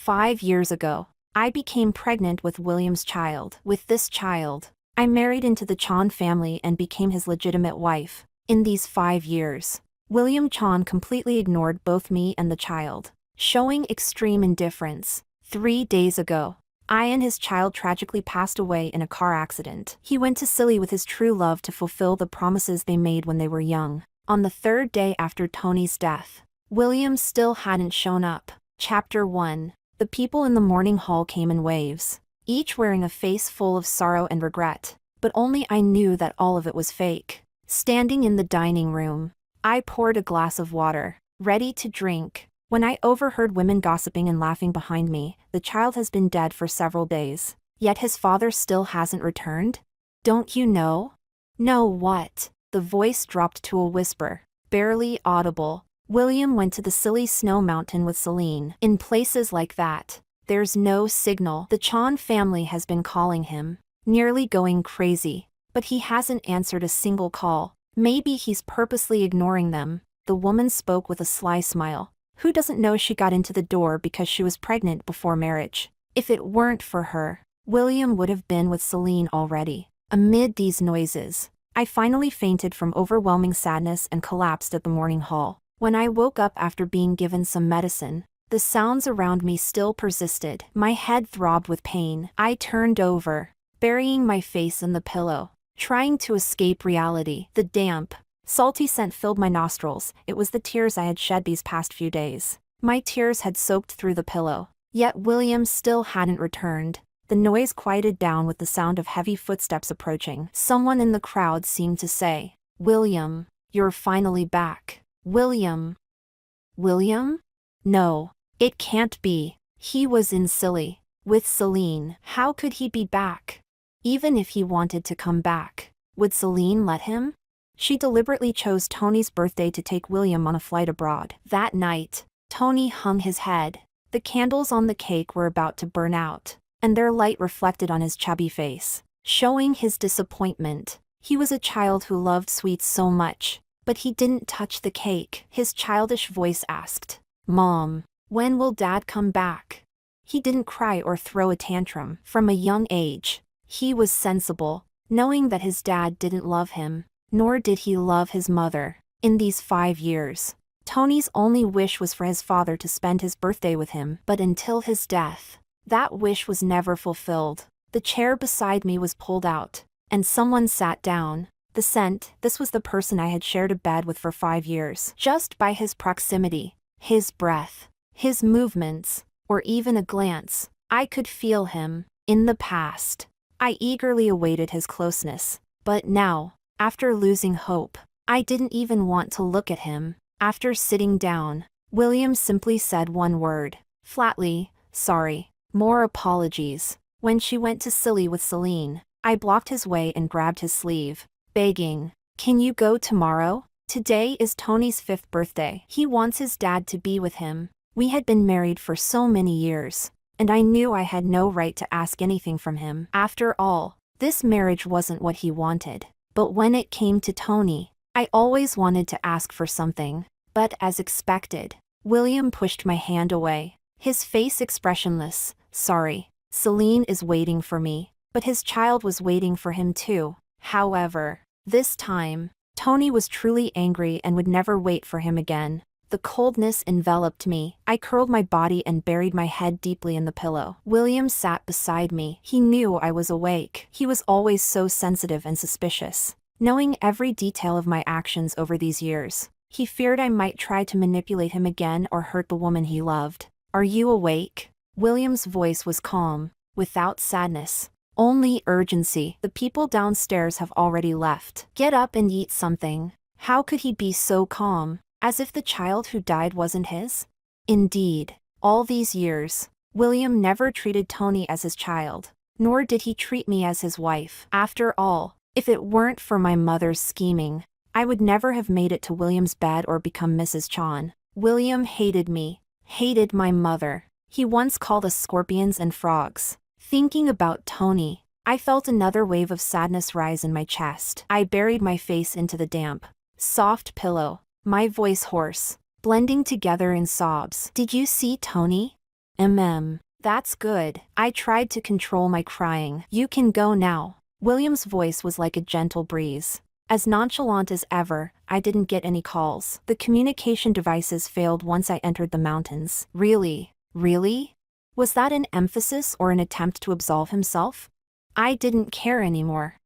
5 years ago, I became pregnant with William's child. With this child, I married into the Chan family and became his legitimate wife. In these 5 years, William Chan completely ignored both me and the child, showing extreme indifference. 3 days ago, I and his child tragically passed away in a car accident. He went to Silly with his true love to fulfill the promises they made when they were young. On the 3rd day after Tony's death, William still hadn't shown up. Chapter 1. The people in the mourning hall came in waves, each wearing a face full of sorrow and regret, but only I knew that all of it was fake. Standing in the dining room, I poured a glass of water, ready to drink, when I overheard women gossiping and laughing behind me. The child has been dead for several days, yet his father still hasn't returned? Don't you know? Know what? The voice dropped to a whisper, barely audible. William went to the Silly Snow Mountain with Celine. In places like that, there's no signal. The Chan family has been calling him, nearly going crazy, but he hasn't answered a single call. Maybe he's purposely ignoring them. The woman spoke with a sly smile. Who doesn't know she got into the door because she was pregnant before marriage? If it weren't for her, William would have been with Celine already. Amid these noises, I finally fainted from overwhelming sadness and collapsed at the mourning hall. When I woke up after being given some medicine, the sounds around me still persisted. My head throbbed with pain. I turned over, burying my face in the pillow, trying to escape reality. The damp, salty scent filled my nostrils. It was the tears I had shed these past few days. My tears had soaked through the pillow. Yet William still hadn't returned. The noise quieted down with the sound of heavy footsteps approaching. Someone in the crowd seemed to say, "William, you're finally back. William." William? No, it can't be. He was in Silly, with Celine. How could he be back? Even if he wanted to come back, would Celine let him? She deliberately chose Tony's birthday to take William on a flight abroad. That night, Tony hung his head. The candles on the cake were about to burn out, and their light reflected on his chubby face, showing his disappointment. He was a child who loved sweets so much, but he didn't touch the cake. His childish voice asked, "Mom, when will Dad come back?" He didn't cry or throw a tantrum. From a young age, he was sensible, knowing that his dad didn't love him, nor did he love his mother. In these 5 years, Tony's only wish was for his father to spend his birthday with him. But until his death, that wish was never fulfilled. The chair beside me was pulled out, and someone sat down. The scent, this was the person I had shared a bed with for 5 years. Just by his proximity, his breath, his movements, or even a glance, I could feel him. In the past, I eagerly awaited his closeness, but now, after losing hope, I didn't even want to look at him. After sitting down, William simply said one word, flatly, "Sorry." More apologies. When she went to Silly with Celine, I blocked his way and grabbed his sleeve, begging, "Can you go tomorrow? Today is Tony's 5th birthday. He wants his dad to be with him." We had been married for so many years, and I knew I had no right to ask anything from him. After all, this marriage wasn't what he wanted. But when it came to Tony, I always wanted to ask for something. But as expected, William pushed my hand away, his face expressionless. "Sorry, Celine is waiting for me." But his child was waiting for him too. However, this time, Tony was truly angry and would never wait for him again. The coldness enveloped me. I curled my body and buried my head deeply in the pillow. William sat beside me. He knew I was awake. He was always so sensitive and suspicious, knowing every detail of my actions over these years. He feared I might try to manipulate him again or hurt the woman he loved. "Are you awake?" William's voice was calm, without sadness, only urgency. "The people downstairs have already left. Get up and eat something." How could he be so calm? As if the child who died wasn't his? Indeed, all these years, William never treated Tony as his child, nor did he treat me as his wife. After all, if it weren't for my mother's scheming, I would never have made it to William's bed or become Mrs. Chan. William hated me, hated my mother. He once called us scorpions and frogs. Thinking about Tony, I felt another wave of sadness rise in my chest. I buried my face into the damp, soft pillow, my voice hoarse, blending together in sobs. "Did you see Tony?" That's good. I tried to control my crying. You can go now. William's voice was like a gentle breeze. As nonchalant as ever, I didn't get any calls. The communication devices failed once I entered the mountains. Really? Really? Was that an emphasis or an attempt to absolve himself? I didn't care anymore.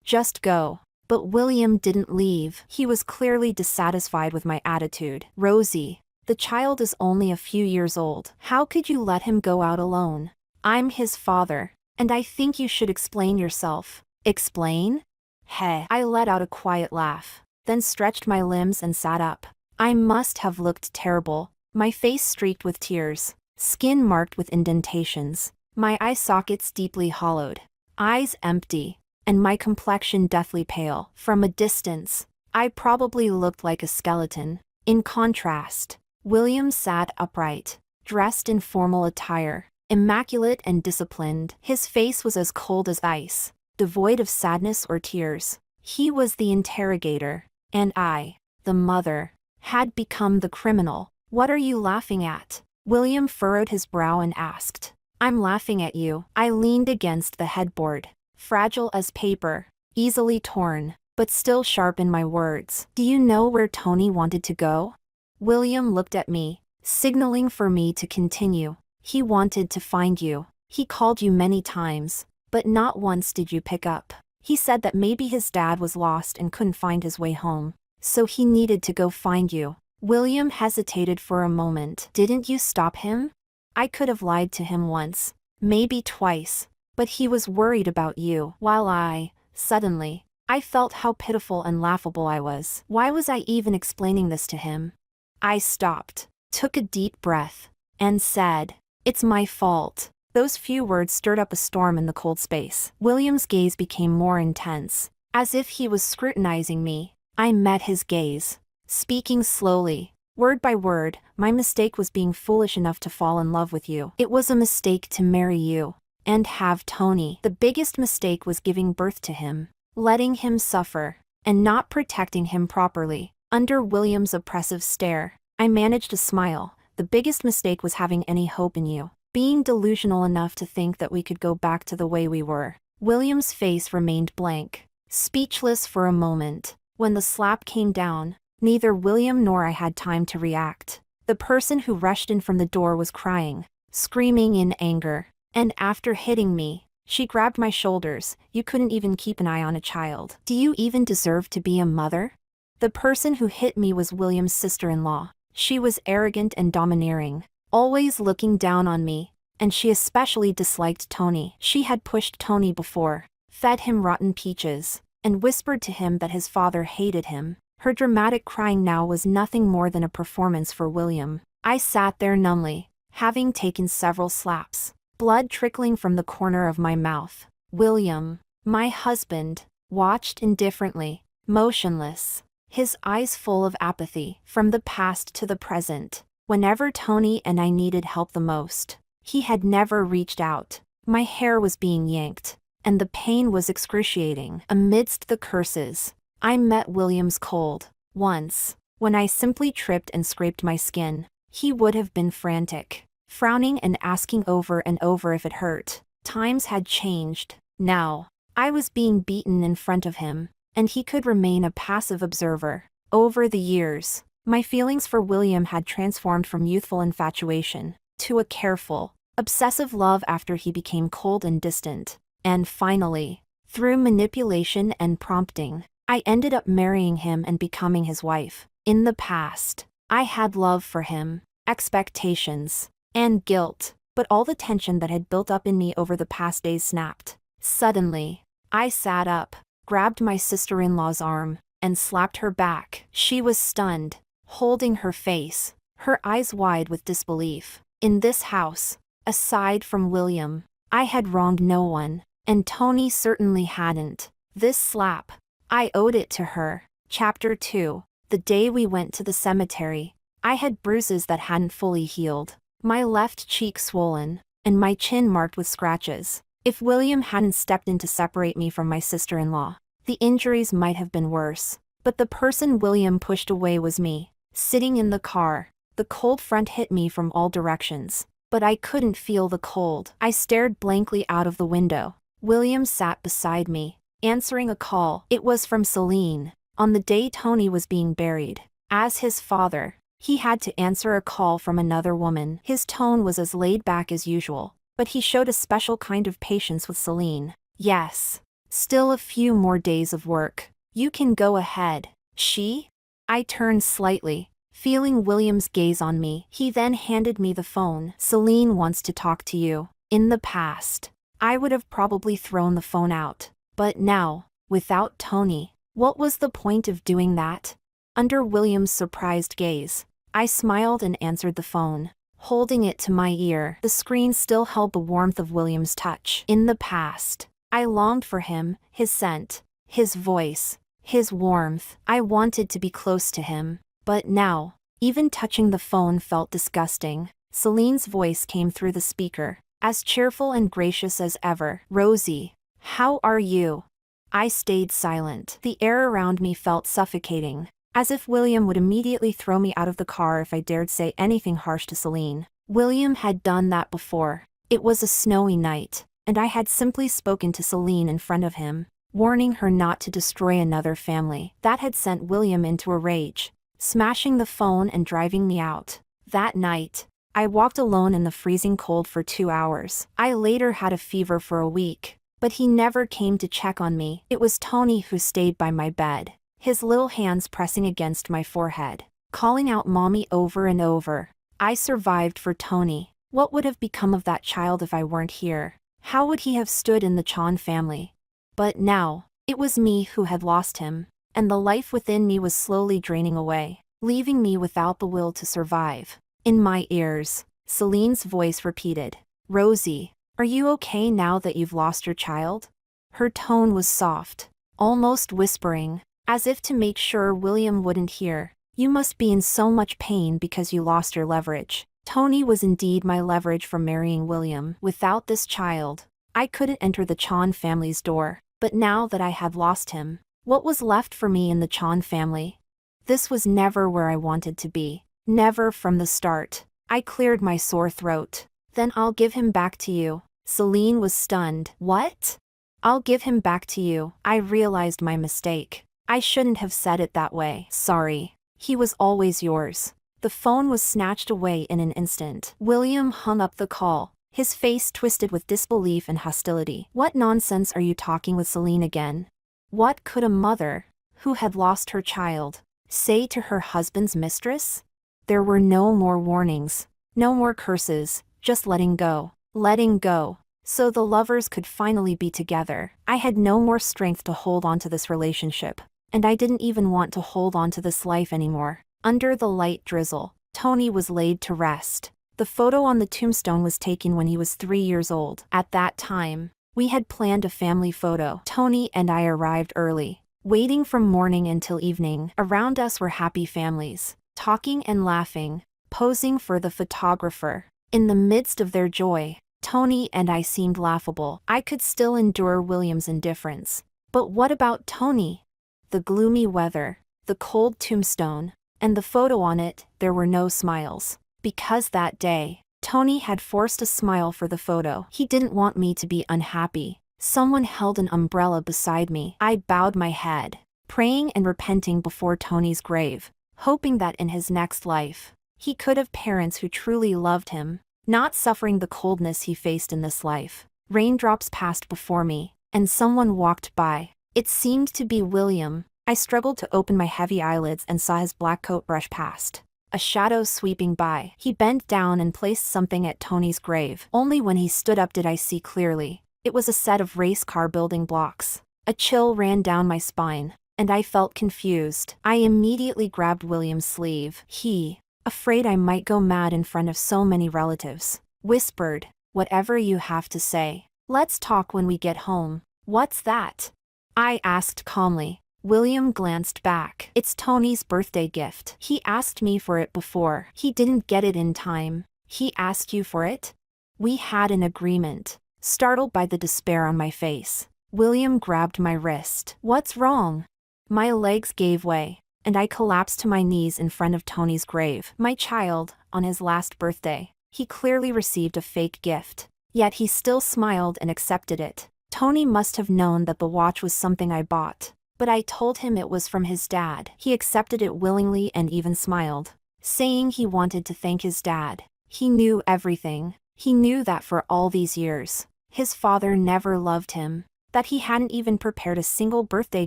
Just go. But William didn't leave. He was clearly dissatisfied with my attitude. Rosie, the child is only a few years old. How could you let him go out alone? I'm his father, and I think you should explain yourself. Explain? Heh. I let out a quiet laugh, then stretched my limbs and sat up. I must have looked terrible, my face streaked with tears, skin marked with indentations, my eye sockets deeply hollowed, eyes empty, and my complexion deathly pale. From a distance, I probably looked like a skeleton. In contrast, William sat upright, dressed in formal attire, immaculate and disciplined. His face was as cold as ice, devoid of sadness or tears. He was the interrogator, and I, the mother, had become the criminal. What are you laughing at? William furrowed his brow and asked. I'm laughing at you. I leaned against the headboard, fragile as paper, easily torn, but still sharp in my words. Do you know where Tony wanted to go? William looked at me, signaling for me to continue. He wanted to find you. He called you many times, but not once did you pick up. He said that maybe his dad was lost and couldn't find his way home, so he needed to go find you. William hesitated for a moment. Didn't you stop him? I could have lied to him once, maybe twice, but he was worried about you. While suddenly, I felt how pitiful and laughable I was. Why was I even explaining this to him? I stopped, took a deep breath, and said, "It's my fault." Those few words stirred up a storm in the cold space. William's gaze became more intense, as if he was scrutinizing me. I met his gaze, speaking slowly, word by word. My mistake was being foolish enough to fall in love with you. It was a mistake to marry you and have Tony. The biggest mistake was giving birth to him, letting him suffer, and not protecting him properly. Under William's oppressive stare, I managed to smile. The biggest mistake was having any hope in you, being delusional enough to think that we could go back to the way we were. William's face remained blank, speechless for a moment. When the slap came down, neither William nor I had time to react. The person who rushed in from the door was crying, screaming in anger, and after hitting me, she grabbed my shoulders. You couldn't even keep an eye on a child. Do you even deserve to be a mother? The person who hit me was William's sister-in-law. She was arrogant and domineering, always looking down on me, and she especially disliked Tony. She had pushed Tony before, fed him rotten peaches, and whispered to him that his father hated him. Her dramatic crying now was nothing more than a performance for William. I sat there numbly, having taken several slaps, blood trickling from the corner of my mouth. William, my husband, watched indifferently, motionless, his eyes full of apathy. From the past to the present, whenever Tony and I needed help the most, he had never reached out. My hair was being yanked, and the pain was excruciating. Amidst the curses, I met William's cold. Once, when I simply tripped and scraped my skin, he would have been frantic, frowning and asking over and over if it hurt. Times had changed. Now, I was being beaten in front of him, and he could remain a passive observer. Over the years, my feelings for William had transformed from youthful infatuation to a careful, obsessive love after he became cold and distant. And finally, through manipulation and prompting, I ended up marrying him and becoming his wife. In the past, I had love for him, expectations, and guilt, but all the tension that had built up in me over the past days snapped. Suddenly, I sat up, grabbed my sister-in-law's arm, and slapped her back. She was stunned, holding her face, her eyes wide with disbelief. In this house, aside from William, I had wronged no one, and Tony certainly hadn't. This slap, I owed it to her. Chapter 2. The day we went to the cemetery, I had bruises that hadn't fully healed, my left cheek swollen, and my chin marked with scratches. If William hadn't stepped in to separate me from my sister-in-law, the injuries might have been worse. But the person William pushed away was me. Sitting in the car, the cold front hit me from all directions. but I couldn't feel the cold. I stared blankly out of the window. William sat beside me, answering a call. It was from Celine. On the day Tony was being buried, as his father, he had to answer a call from another woman. His tone was as laid back as usual, but he showed a special kind of patience with Celine. Yes. Still a few more days of work. You can go ahead. She? I turned slightly, feeling William's gaze on me. He then handed me the phone. Celine wants to talk to you. In the past, I would have probably thrown the phone out. But now, without Tony, what was the point of doing that? Under William's surprised gaze, I smiled and answered the phone, holding it to my ear. The screen still held the warmth of William's touch. In the past, I longed for him, his scent, his voice, his warmth. I wanted to be close to him. But now, even touching the phone felt disgusting. Celine's voice came through the speaker, as cheerful and gracious as ever. Rosie, how are you? I stayed silent. The air around me felt suffocating, as if William would immediately throw me out of the car if I dared say anything harsh to Celine. William had done that before. It was a snowy night, and I had simply spoken to Celine in front of him, warning her not to destroy another family. That had sent William into a rage, smashing the phone and driving me out. That night, I walked alone in the freezing cold for 2 hours. I later had a fever for a week, but he never came to check on me. It was Tony who stayed by my bed, his little hands pressing against my forehead, calling out mommy over and over. I survived for Tony. What would have become of that child if I weren't here? How would he have stood in the Chan family? But now, it was me who had lost him, and the life within me was slowly draining away, leaving me without the will to survive. In my ears, Celine's voice repeated, Rosie, are you okay now that you've lost your child? Her tone was soft, almost whispering, as if to make sure William wouldn't hear. You must be in so much pain because you lost your leverage. Tony was indeed my leverage for marrying William. Without this child, I couldn't enter the Chan family's door. But now that I had lost him, what was left for me in the Chan family? This was never where I wanted to be. Never from the start. I cleared my sore throat. Then I'll give him back to you. Celine was stunned. What? I'll give him back to you. I realized my mistake. I shouldn't have said it that way. Sorry. He was always yours. The phone was snatched away in an instant. William hung up the call, his face twisted with disbelief and hostility. What nonsense are you talking with Celine again? What could a mother, who had lost her child, say to her husband's mistress? There were no more warnings, no more curses, just letting go. Letting go, so the lovers could finally be together. I had no more strength to hold on to this relationship, and I didn't even want to hold on to this life anymore. Under the light drizzle, Tony was laid to rest. The photo on the tombstone was taken when he was 3 years old. At that time, we had planned a family photo. Tony and I arrived early, waiting from morning until evening. Around us were happy families, talking and laughing, posing for the photographer. In the midst of their joy, Tony and I seemed laughable. I could still endure William's indifference. But what about Tony? The gloomy weather, the cold tombstone, and the photo on it, there were no smiles. Because that day, Tony had forced a smile for the photo. He didn't want me to be unhappy. Someone held an umbrella beside me. I bowed my head, praying and repenting before Tony's grave, hoping that in his next life, he could have parents who truly loved him, not suffering the coldness he faced in this life. Raindrops passed before me, and someone walked by. It seemed to be William. I struggled to open my heavy eyelids and saw his black coat brush past, a shadow sweeping by. He bent down and placed something at Tony's grave. Only when he stood up did I see clearly. It was a set of race car building blocks. A chill ran down my spine, and I felt confused. I immediately grabbed William's sleeve. He, afraid I might go mad in front of so many relatives, whispered, "Whatever you have to say. Let's talk when we get home." "What's that?" I asked calmly. William glanced back. "It's Tony's birthday gift. He asked me for it before. He didn't get it in time." "He asked you for it?" "We had an agreement." Startled by the despair on my face, William grabbed my wrist. "What's wrong?" My legs gave way, and I collapsed to my knees in front of Tony's grave. "My child, on his last birthday, He clearly received a fake gift. Yet he still smiled and accepted it. Tony must have known that the watch was something I bought. But I told him it was from his dad. He accepted it willingly and even smiled, saying he wanted to thank his dad. He knew everything. He knew that for all these years, his father never loved him, that he hadn't even prepared a single birthday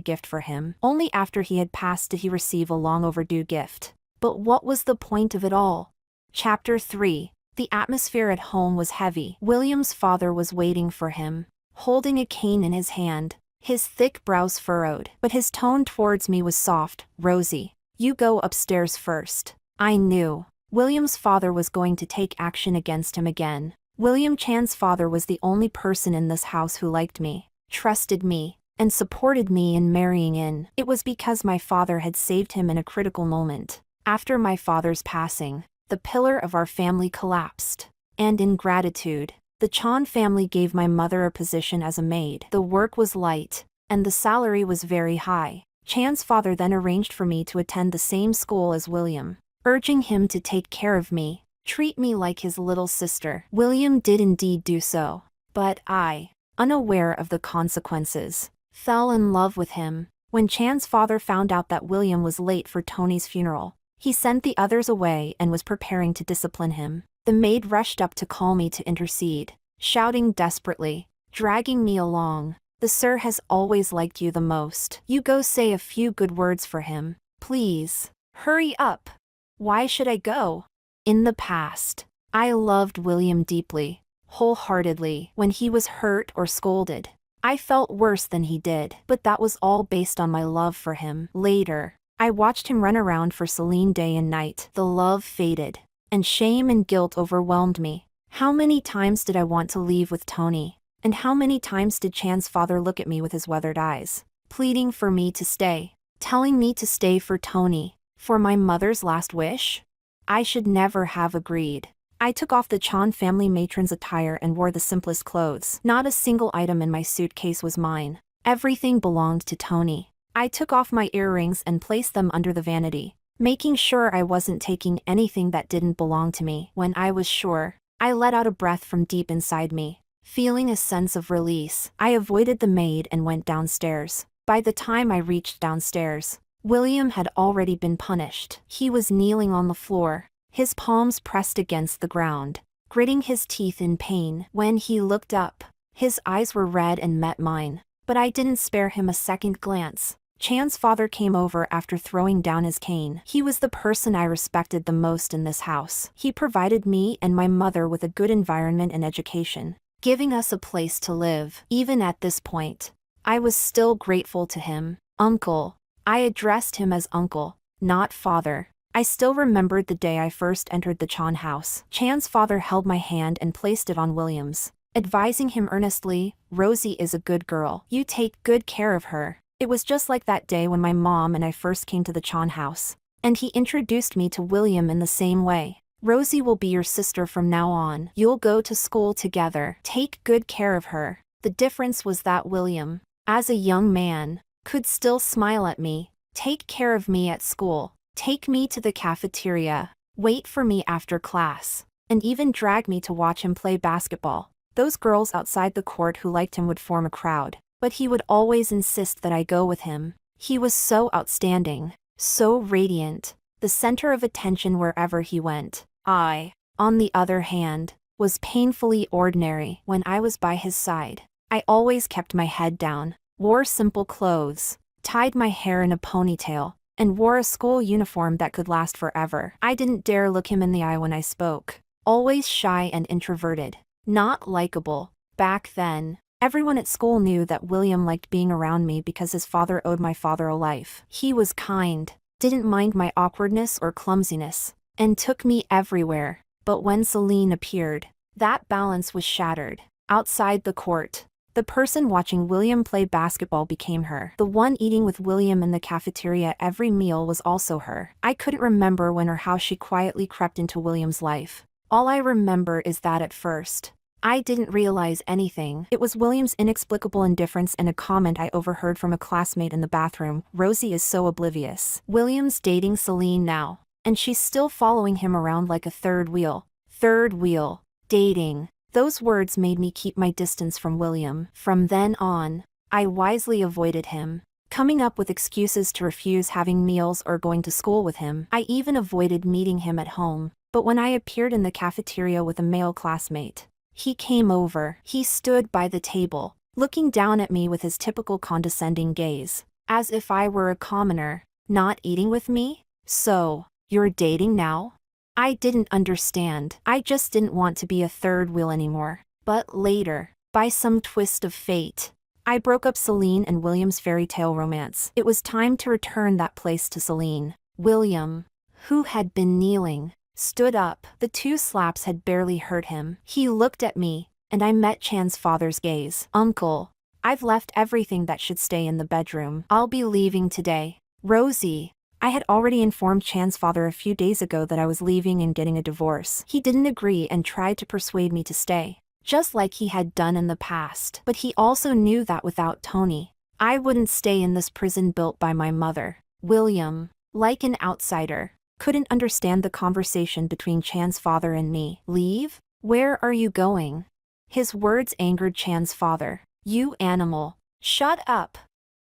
gift for him. Only after he had passed did he receive a long overdue gift. But what was the point of it all? Chapter 3. The atmosphere at home was heavy. William's father was waiting for him, holding a cane in his hand, his thick brows furrowed. But his tone towards me was soft. "Rosie, you go upstairs first." I knew William's father was going to take action against him again. William Chan's father was the only person in this house who liked me, trusted me, and supported me in marrying in. It was because my father had saved him in a critical moment. After my father's passing, the pillar of our family collapsed. And in gratitude, the Chan family gave my mother a position as a maid. The work was light, and the salary was very high. Chan's father then arranged for me to attend the same school as William, urging him to take care of me, treat me like his little sister. William did indeed do so, but I, unaware of the consequences, fell in love with him. When Chan's father found out that William was late for Tony's funeral, he sent the others away and was preparing to discipline him. The maid rushed up to call me to intercede, shouting desperately, dragging me along. "The sir has always liked you the most. You go say a few good words for him, please. Hurry up." Why should I go? In the past, I loved William deeply, wholeheartedly. When he was hurt or scolded, I felt worse than he did, but that was all based on my love for him. Later, I watched him run around for Celine day and night. The love faded, and shame and guilt overwhelmed me. How many times did I want to leave with Tony? And how many times did Chan's father look at me with his weathered eyes, pleading for me to stay, telling me to stay for Tony, for my mother's last wish? I should never have agreed. I took off the Chan family matron's attire and wore the simplest clothes. Not a single item in my suitcase was mine. Everything belonged to Tony. I took off my earrings and placed them under the vanity, making sure I wasn't taking anything that didn't belong to me. When I was sure, I let out a breath from deep inside me, feeling a sense of release. I avoided the maid and went downstairs. By the time I reached downstairs, William had already been punished. He was kneeling on the floor, his palms pressed against the ground, gritting his teeth in pain. When he looked up, his eyes were red and met mine, but I didn't spare him a second glance. Chan's father came over after throwing down his cane. He was the person I respected the most in this house. He provided me and my mother with a good environment and education, giving us a place to live. Even at this point, I was still grateful to him. "Uncle." I addressed him as uncle, not father. I still remembered the day I first entered the Chan house. Chan's father held my hand and placed it on William's, advising him earnestly, "Rosie is a good girl. You take good care of her." It was just like that day when my mom and I first came to the Chan house, and he introduced me to William in the same way. "Rosie will be your sister from now on. You'll go to school together. Take good care of her." The difference was that William, as a young man, could still smile at me, take care of me at school, take me to the cafeteria, wait for me after class, and even drag me to watch him play basketball. Those girls outside the court who liked him would form a crowd, but he would always insist that I go with him. He was so outstanding, so radiant, the center of attention wherever he went. I, on the other hand, was painfully ordinary when I was by his side. I always kept my head down, wore simple clothes, tied my hair in a ponytail, and wore a school uniform that could last forever. I didn't dare look him in the eye when I spoke. Always shy and introverted, not likable. Back then, everyone at school knew that William liked being around me because his father owed my father a life. He was kind, didn't mind my awkwardness or clumsiness, and took me everywhere. But when Celine appeared, that balance was shattered. Outside the court, the person watching William play basketball became her. The one eating with William in the cafeteria every meal was also her. I couldn't remember when or how she quietly crept into William's life. All I remember is that at first, I didn't realize anything. It was William's inexplicable indifference and a comment I overheard from a classmate in the bathroom. "Rosie is so oblivious." William's dating Celine now, and she's still following him around like a third wheel. Third wheel. Dating. Those words made me keep my distance from William. From then on, I wisely avoided him, coming up with excuses to refuse having meals or going to school with him. I even avoided meeting him at home. But when I appeared in the cafeteria with a male classmate, he came over. He stood by the table, looking down at me with his typical condescending gaze, as if I were a commoner. Not eating with me? So, you're dating now? I didn't understand. I just didn't want to be a third wheel anymore. But later, by some twist of fate, I broke up Celine and William's fairy tale romance. It was time to return that place to Celine. William, who had been kneeling, stood up. The 2 slaps had barely hurt him. He looked at me, and I met Chan's father's gaze. Uncle, I've left everything that should stay in the bedroom. I'll be leaving today. Rosie, I had already informed Chan's father a few days ago that I was leaving and getting a divorce. He didn't agree and tried to persuade me to stay, just like he had done in the past. But he also knew that without Tony, I wouldn't stay in this prison built by my mother. William, like an outsider, couldn't understand the conversation between Chan's father and me. Leave? Where are you going? His words angered Chan's father. You animal. Shut up.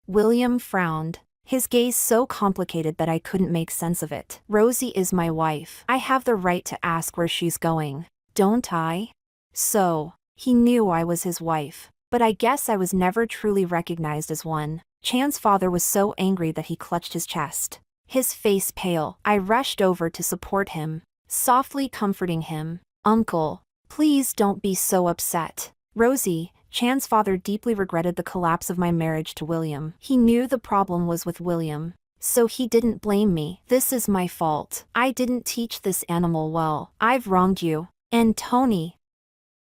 William frowned, his gaze so complicated that I couldn't make sense of it. Rosie is my wife. I have the right to ask where she's going, don't I? So, he knew I was his wife, but I guess I was never truly recognized as one. Chan's father was so angry that he clutched his chest, his face pale. I rushed over to support him, softly comforting him. Uncle, please don't be so upset. Rosie, Chan's father deeply regretted the collapse of my marriage to William. He knew the problem was with William, so he didn't blame me. This is my fault. I didn't teach this animal well. I've wronged you. And Tony.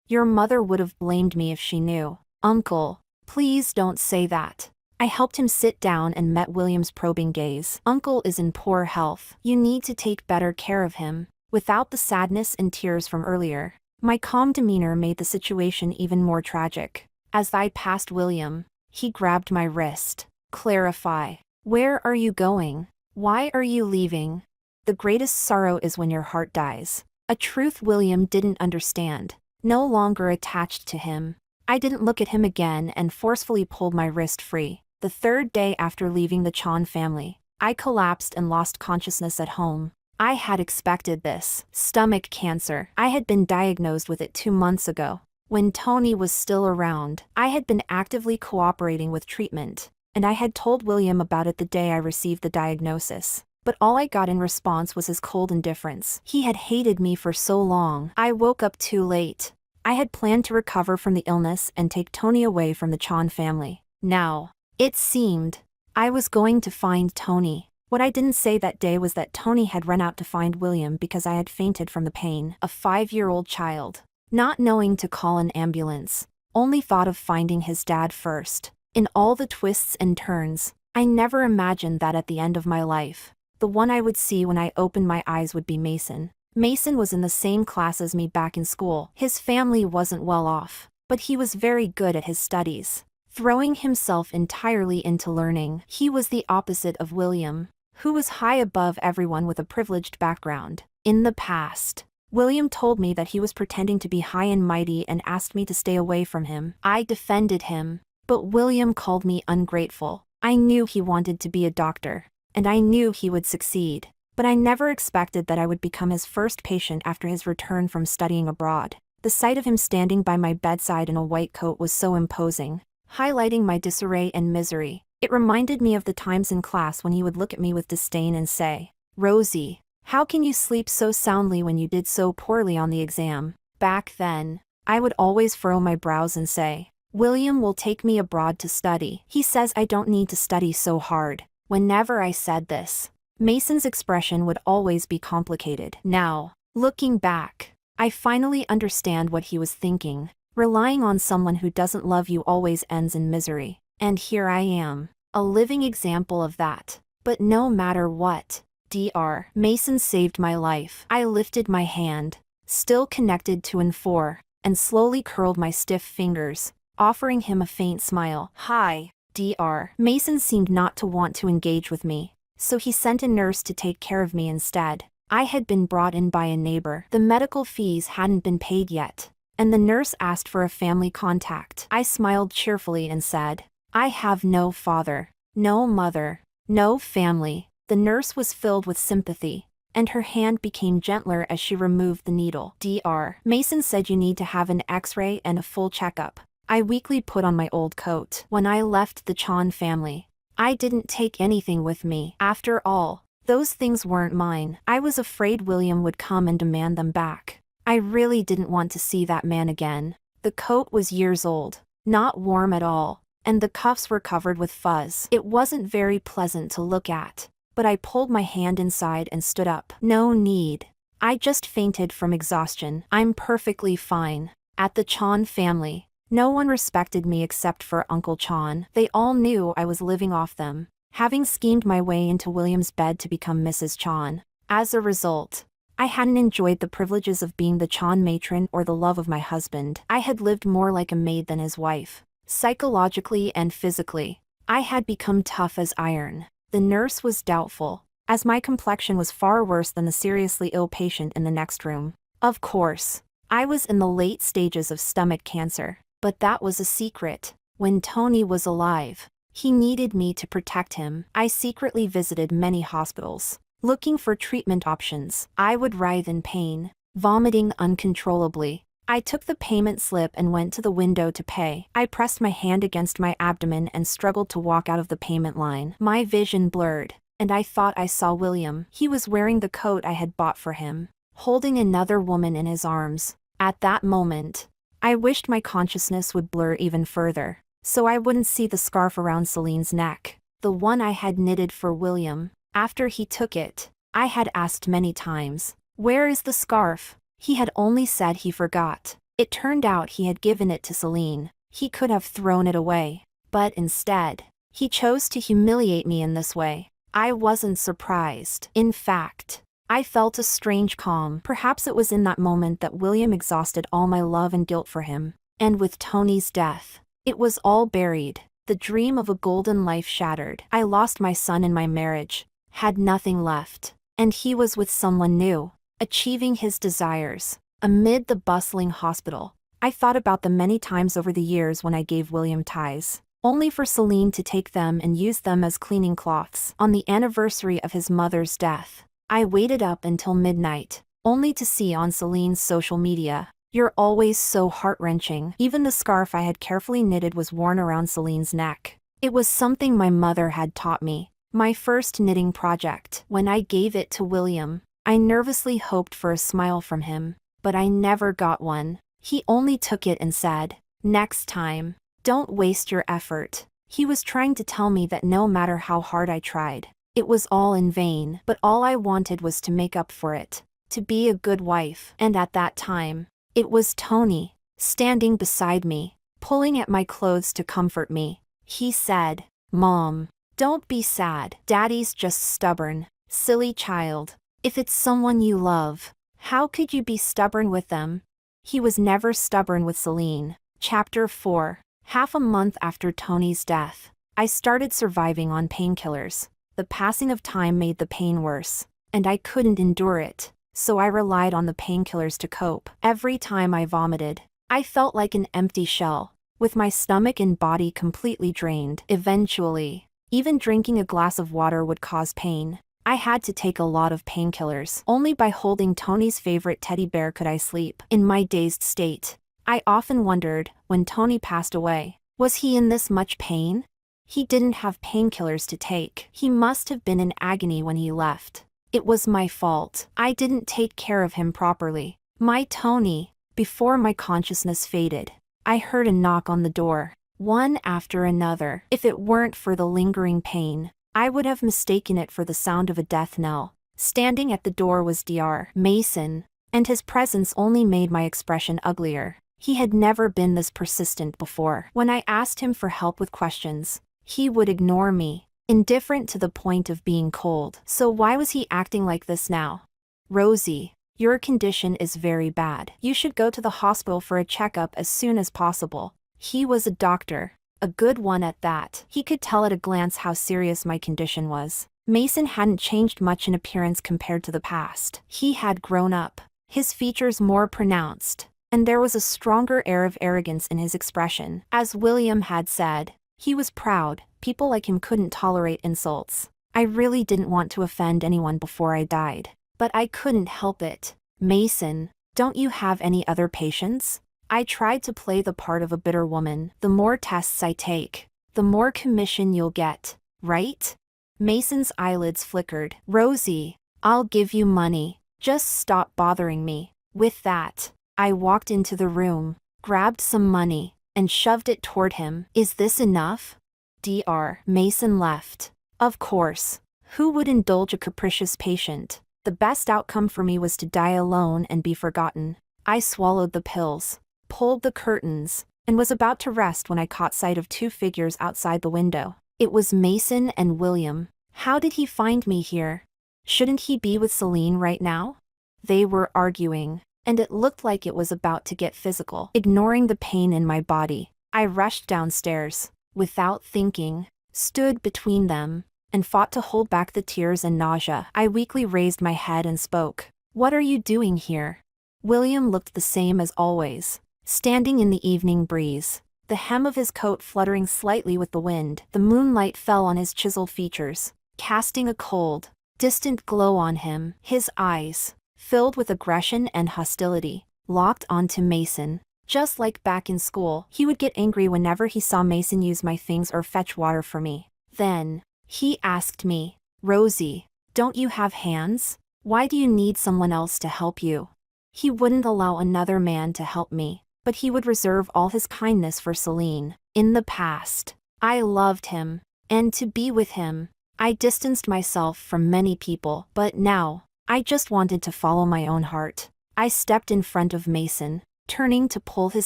Your mother would have blamed me if she knew. Uncle, please don't say that. I helped him sit down and met William's probing gaze. Uncle is in poor health. You need to take better care of him. Without the sadness and tears from earlier, my calm demeanor made the situation even more tragic. As I passed William, he grabbed my wrist. Clarify. Where are you going? Why are you leaving? The greatest sorrow is when your heart dies. A truth William didn't understand. No longer attached to him, I didn't look at him again and forcefully pulled my wrist free. The 3rd day after leaving the Chan family, I collapsed and lost consciousness at home. I had expected this. Stomach cancer. I had been diagnosed with it 2 months ago. When Tony was still around, I had been actively cooperating with treatment, and I had told William about it the day I received the diagnosis. But all I got in response was his cold indifference. He had hated me for so long. I woke up too late. I had planned to recover from the illness and take Tony away from the Chan family. Now, it seemed, I was going to find Tony. What I didn't say that day was that Tony had run out to find William because I had fainted from the pain. A 5-year-old child, not knowing to call an ambulance, only thought of finding his dad first. In all the twists and turns, I never imagined that at the end of my life, the one I would see when I opened my eyes would be Mason. Mason was in the same class as me back in school. His family wasn't well off, but he was very good at his studies, throwing himself entirely into learning. He was the opposite of William, who was high above everyone with a privileged background. In the past, William told me that he was pretending to be high and mighty and asked me to stay away from him. I defended him, but William called me ungrateful. I knew he wanted to be a doctor, and I knew he would succeed, but I never expected that I would become his first patient after his return from studying abroad. The sight of him standing by my bedside in a white coat was so imposing, highlighting my disarray and misery. It reminded me of the times in class when he would look at me with disdain and say, "Rosie, how can you sleep so soundly when you did so poorly on the exam?" Back then, I would always furrow my brows and say, "William will take me abroad to study. He says I don't need to study so hard." Whenever I said this, Mason's expression would always be complicated. Now, looking back, I finally understand what he was thinking. Relying on someone who doesn't love you always ends in misery. And here I am, a living example of that. But no matter what, Dr. Mason saved my life. I lifted my hand, still connected to N4, and slowly curled my stiff fingers, offering him a faint smile. "Hi, Dr. Mason seemed not to want to engage with me, so he sent a nurse to take care of me instead. I had been brought in by a neighbor. The medical fees hadn't been paid yet, and the nurse asked for a family contact. I smiled cheerfully and said, "I have no father, no mother, no family." The nurse was filled with sympathy, and her hand became gentler as she removed the needle. Dr. Mason said you need to have an X-ray and a full checkup. I weakly put on my old coat. When I left the Chan family, I didn't take anything with me. After all, those things weren't mine. I was afraid William would come and demand them back. I really didn't want to see that man again. The coat was years old, not warm at all, and the cuffs were covered with fuzz. It wasn't very pleasant to look at, but I pulled my hand inside and stood up. No need. I just fainted from exhaustion. I'm perfectly fine. At the Chan family, no one respected me except for Uncle Chan. They all knew I was living off them, having schemed my way into William's bed to become Mrs. Chan. As a result, I hadn't enjoyed the privileges of being the Chan matron or the love of my husband. I had lived more like a maid than his wife. Psychologically and physically, I had become tough as iron. The nurse was doubtful, as my complexion was far worse than the seriously ill patient in the next room. Of course, I was in the late stages of stomach cancer, but that was a secret. When Tony was alive, he needed me to protect him. I secretly visited many hospitals, looking for treatment options. I would writhe in pain, vomiting uncontrollably. I took the payment slip and went to the window to pay. I pressed my hand against my abdomen and struggled to walk out of the payment line. My vision blurred, and I thought I saw William. He was wearing the coat I had bought for him, holding another woman in his arms. At that moment, I wished my consciousness would blur even further, so I wouldn't see the scarf around Celine's neck, the one I had knitted for William. After he took it, I had asked many times, "Where is the scarf?" He had only said he forgot. It turned out he had given it to Celine. He could have thrown it away, but instead, he chose to humiliate me in this way. I wasn't surprised. In fact, I felt a strange calm. Perhaps it was in that moment that William exhausted all my love and guilt for him. And with Tony's death, it was all buried. The dream of a golden life shattered. I lost my son in my marriage, had nothing left, and he was with someone new, achieving his desires. Amid the bustling hospital, I thought about the many times over the years when I gave William ties, only for Celine to take them and use them as cleaning cloths. On the anniversary of his mother's death, I waited up until midnight, only to see on Celine's social media, "You're always so heart-wrenching." Even the scarf I had carefully knitted was worn around Celine's neck. It was something my mother had taught me, my first knitting project. When I gave it to William, I nervously hoped for a smile from him, but I never got one. He only took it and said, "Next time, don't waste your effort." He was trying to tell me that no matter how hard I tried, it was all in vain. But all I wanted was to make up for it, to be a good wife. And at that time, it was Tony, standing beside me, pulling at my clothes to comfort me. He said, "Mom, don't be sad. Daddy's just stubborn. Silly child. If it's someone you love, how could you be stubborn with them?" He was never stubborn with Celine. Chapter 4. Half a month after Tony's death, I started surviving on painkillers. The passing of time made the pain worse, and I couldn't endure it, so I relied on the painkillers to cope. Every time I vomited, I felt like an empty shell, with my stomach and body completely drained. Eventually, even drinking a glass of water would cause pain. I had to take a lot of painkillers. Only by holding Tony's favorite teddy bear could I sleep. In my dazed state, I often wondered, when Tony passed away, was he in this much pain? He didn't have painkillers to take. He must have been in agony when he left. It was my fault. I didn't take care of him properly. My Tony. Before my consciousness faded, I heard a knock on the door, one after another. If it weren't for the lingering pain, I would have mistaken it for the sound of a death knell. Standing at the door was Dr. Mason, and his presence only made my expression uglier. He had never been this persistent before. When I asked him for help with questions, he would ignore me, indifferent to the point of being cold. So why was he acting like this now? "Rosie, your condition is very bad. You should go to the hospital for a checkup as soon as possible." He was a doctor. A good one at that. He could tell at a glance how serious my condition was. Mason hadn't changed much in appearance compared to the past. He had grown up, his features more pronounced, and there was a stronger air of arrogance in his expression. As William had said, he was proud. People like him couldn't tolerate insults. I really didn't want to offend anyone before I died, but I couldn't help it. Mason, don't you have any other patients? I tried to play the part of a bitter woman. The more tests I take, the more commission you'll get, right? Mason's eyelids flickered. Rosie, I'll give you money. Just stop bothering me. With that, I walked into the room, grabbed some money, and shoved it toward him. Is this enough? Dr. Mason left. Of course. Who would indulge a capricious patient? The best outcome for me was to die alone and be forgotten. I swallowed the pills, pulled the curtains, and was about to rest when I caught sight of two figures outside the window. It was Mason and William. How did he find me here? Shouldn't he be with Celine right now? They were arguing, and it looked like it was about to get physical. Ignoring the pain in my body, I rushed downstairs, without thinking, stood between them, and fought to hold back the tears and nausea. I weakly raised my head and spoke. What are you doing here? William looked the same as always, standing in the evening breeze, the hem of his coat fluttering slightly with the wind. The moonlight fell on his chiseled features, casting a cold, distant glow on him. His eyes, filled with aggression and hostility, locked onto Mason. Just like back in school, he would get angry whenever he saw Mason use my things or fetch water for me. Then, he asked me, Rosie, don't you have hands? Why do you need someone else to help you? He wouldn't allow another man to help me, but he would reserve all his kindness for Celine. In the past, I loved him, and to be with him, I distanced myself from many people. But now, I just wanted to follow my own heart. I stepped in front of Mason, turning to pull his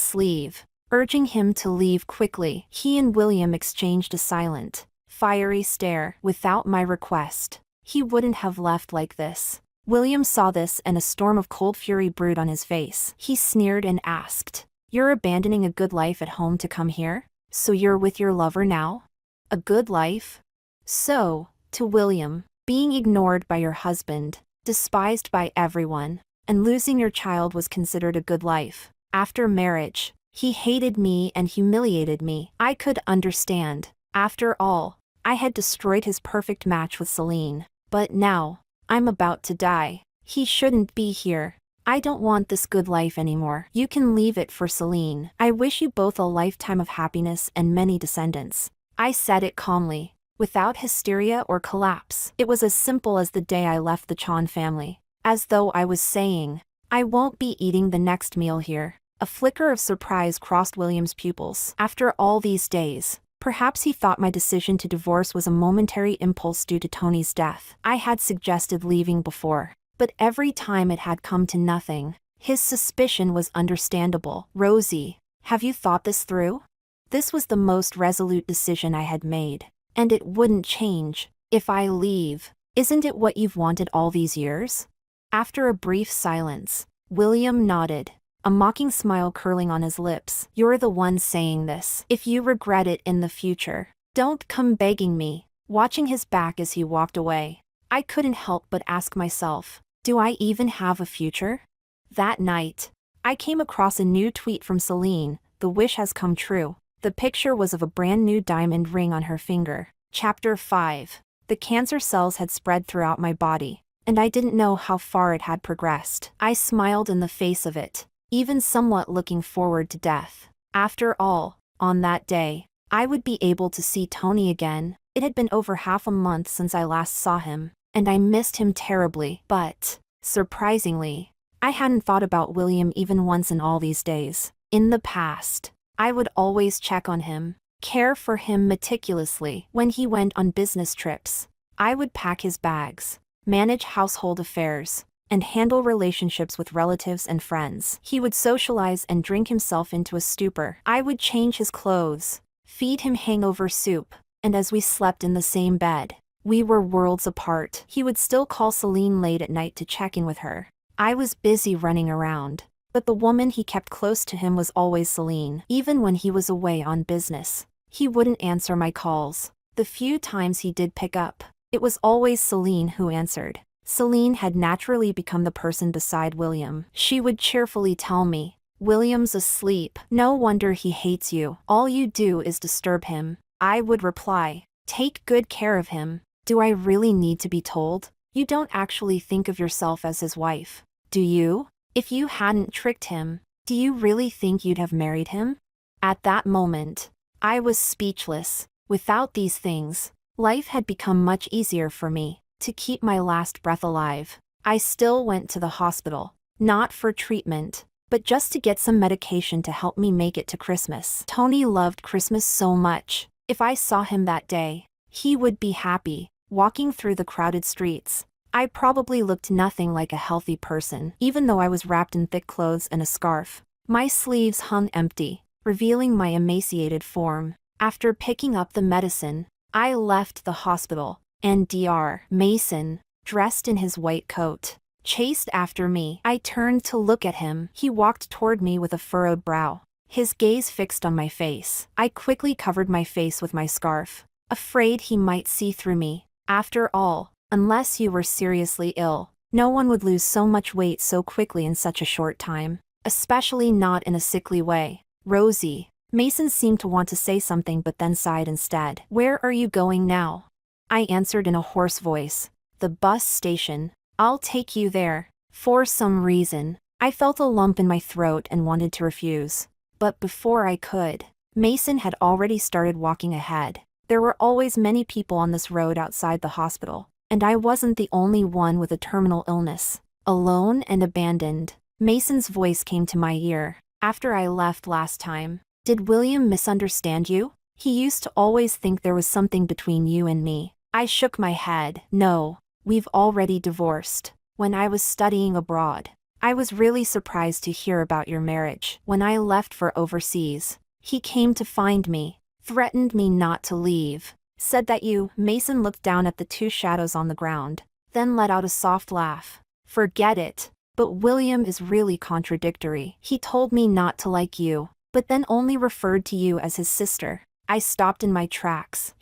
sleeve, urging him to leave quickly. He and William exchanged a silent, fiery stare. Without my request, he wouldn't have left like this. William saw this and a storm of cold fury brewed on his face. He sneered and asked, You're abandoning a good life at home to come here? So you're with your lover now? A good life? So, to William, being ignored by your husband, despised by everyone, and losing your child was considered a good life. After marriage, he hated me and humiliated me. I could understand. After all, I had destroyed his perfect match with Celine. But now, I'm about to die. He shouldn't be here. I don't want this good life anymore. You can leave it for Celine. I wish you both a lifetime of happiness and many descendants. I said it calmly, without hysteria or collapse. It was as simple as the day I left the Chan family. As though I was saying, I won't be eating the next meal here. A flicker of surprise crossed William's pupils. After all these days, perhaps he thought my decision to divorce was a momentary impulse due to Tony's death. I had suggested leaving before, but every time it had come to nothing. His suspicion was understandable. Rosie, have you thought this through? This was the most resolute decision I had made, and it wouldn't change. If I leave, isn't it what you've wanted all these years? After a brief silence, William nodded, a mocking smile curling on his lips. You're the one saying this. If you regret it in the future, don't come begging me. Watching his back as he walked away, I couldn't help but ask myself, do I even have a future? That night, I came across a new tweet from Celine. The wish has come true. The picture was of a brand new diamond ring on her finger. Chapter 5. The cancer cells had spread throughout my body, and I didn't know how far it had progressed. I smiled in the face of it, even somewhat looking forward to death. After all, on that day, I would be able to see Tony again. It had been over half a month since I last saw him, and I missed him terribly. But, surprisingly, I hadn't thought about William even once in all these days. In the past, I would always check on him, care for him meticulously. When he went on business trips, I would pack his bags, manage household affairs, and handle relationships with relatives and friends. He would socialize and drink himself into a stupor. I would change his clothes, feed him hangover soup, and as we slept in the same bed, we were worlds apart. He would still call Celine late at night to check in with her. I was busy running around, but the woman he kept close to him was always Celine. Even when he was away on business, he wouldn't answer my calls. The few times he did pick up, It was always Celine who answered. Celine had naturally become the person beside William. She would cheerfully tell me, "William's asleep. No wonder he hates you. All you do is disturb him." I would reply, "Take good care of him." Do I really need to be told? You don't actually think of yourself as his wife, do you? If you hadn't tricked him, do you really think you'd have married him? At that moment, I was speechless. Without these things, life had become much easier for me. To keep my last breath alive, I still went to the hospital, not for treatment, but just to get some medication to help me make it to Christmas. Tony loved Christmas so much. If I saw him that day, he would be happy, walking through the crowded streets. I probably looked nothing like a healthy person, even though I was wrapped in thick clothes and a scarf. My sleeves hung empty, revealing my emaciated form. After picking up the medicine, I left the hospital, and Dr. Mason, dressed in his white coat, chased after me. I turned to look at him. He walked toward me with a furrowed brow, his gaze fixed on my face. I quickly covered my face with my scarf, afraid he might see through me. After all, unless you were seriously ill, no one would lose so much weight so quickly in such a short time, especially not in a sickly way. "Rosie." Mason seemed to want to say something but then sighed instead. "Where are you going now?" I answered in a hoarse voice. "The bus station. I'll take you there." For some reason, I felt a lump in my throat and wanted to refuse. But before I could, Mason had already started walking ahead. There were always many people on this road outside the hospital, and I wasn't the only one with a terminal illness. Alone and abandoned, Mason's voice came to my ear. "After I left last time, did William misunderstand you? He used to always think there was something between you and me." I shook my head. "No, we've already divorced. When I was studying abroad, I was really surprised to hear about your marriage. When I left for overseas, he came to find me, threatened me not to leave, said that you—" Mason looked down at the two shadows on the ground, then let out a soft laugh. "Forget it. But William is really contradictory. He told me not to like you, but then only referred to you as his sister." I stopped in my tracks.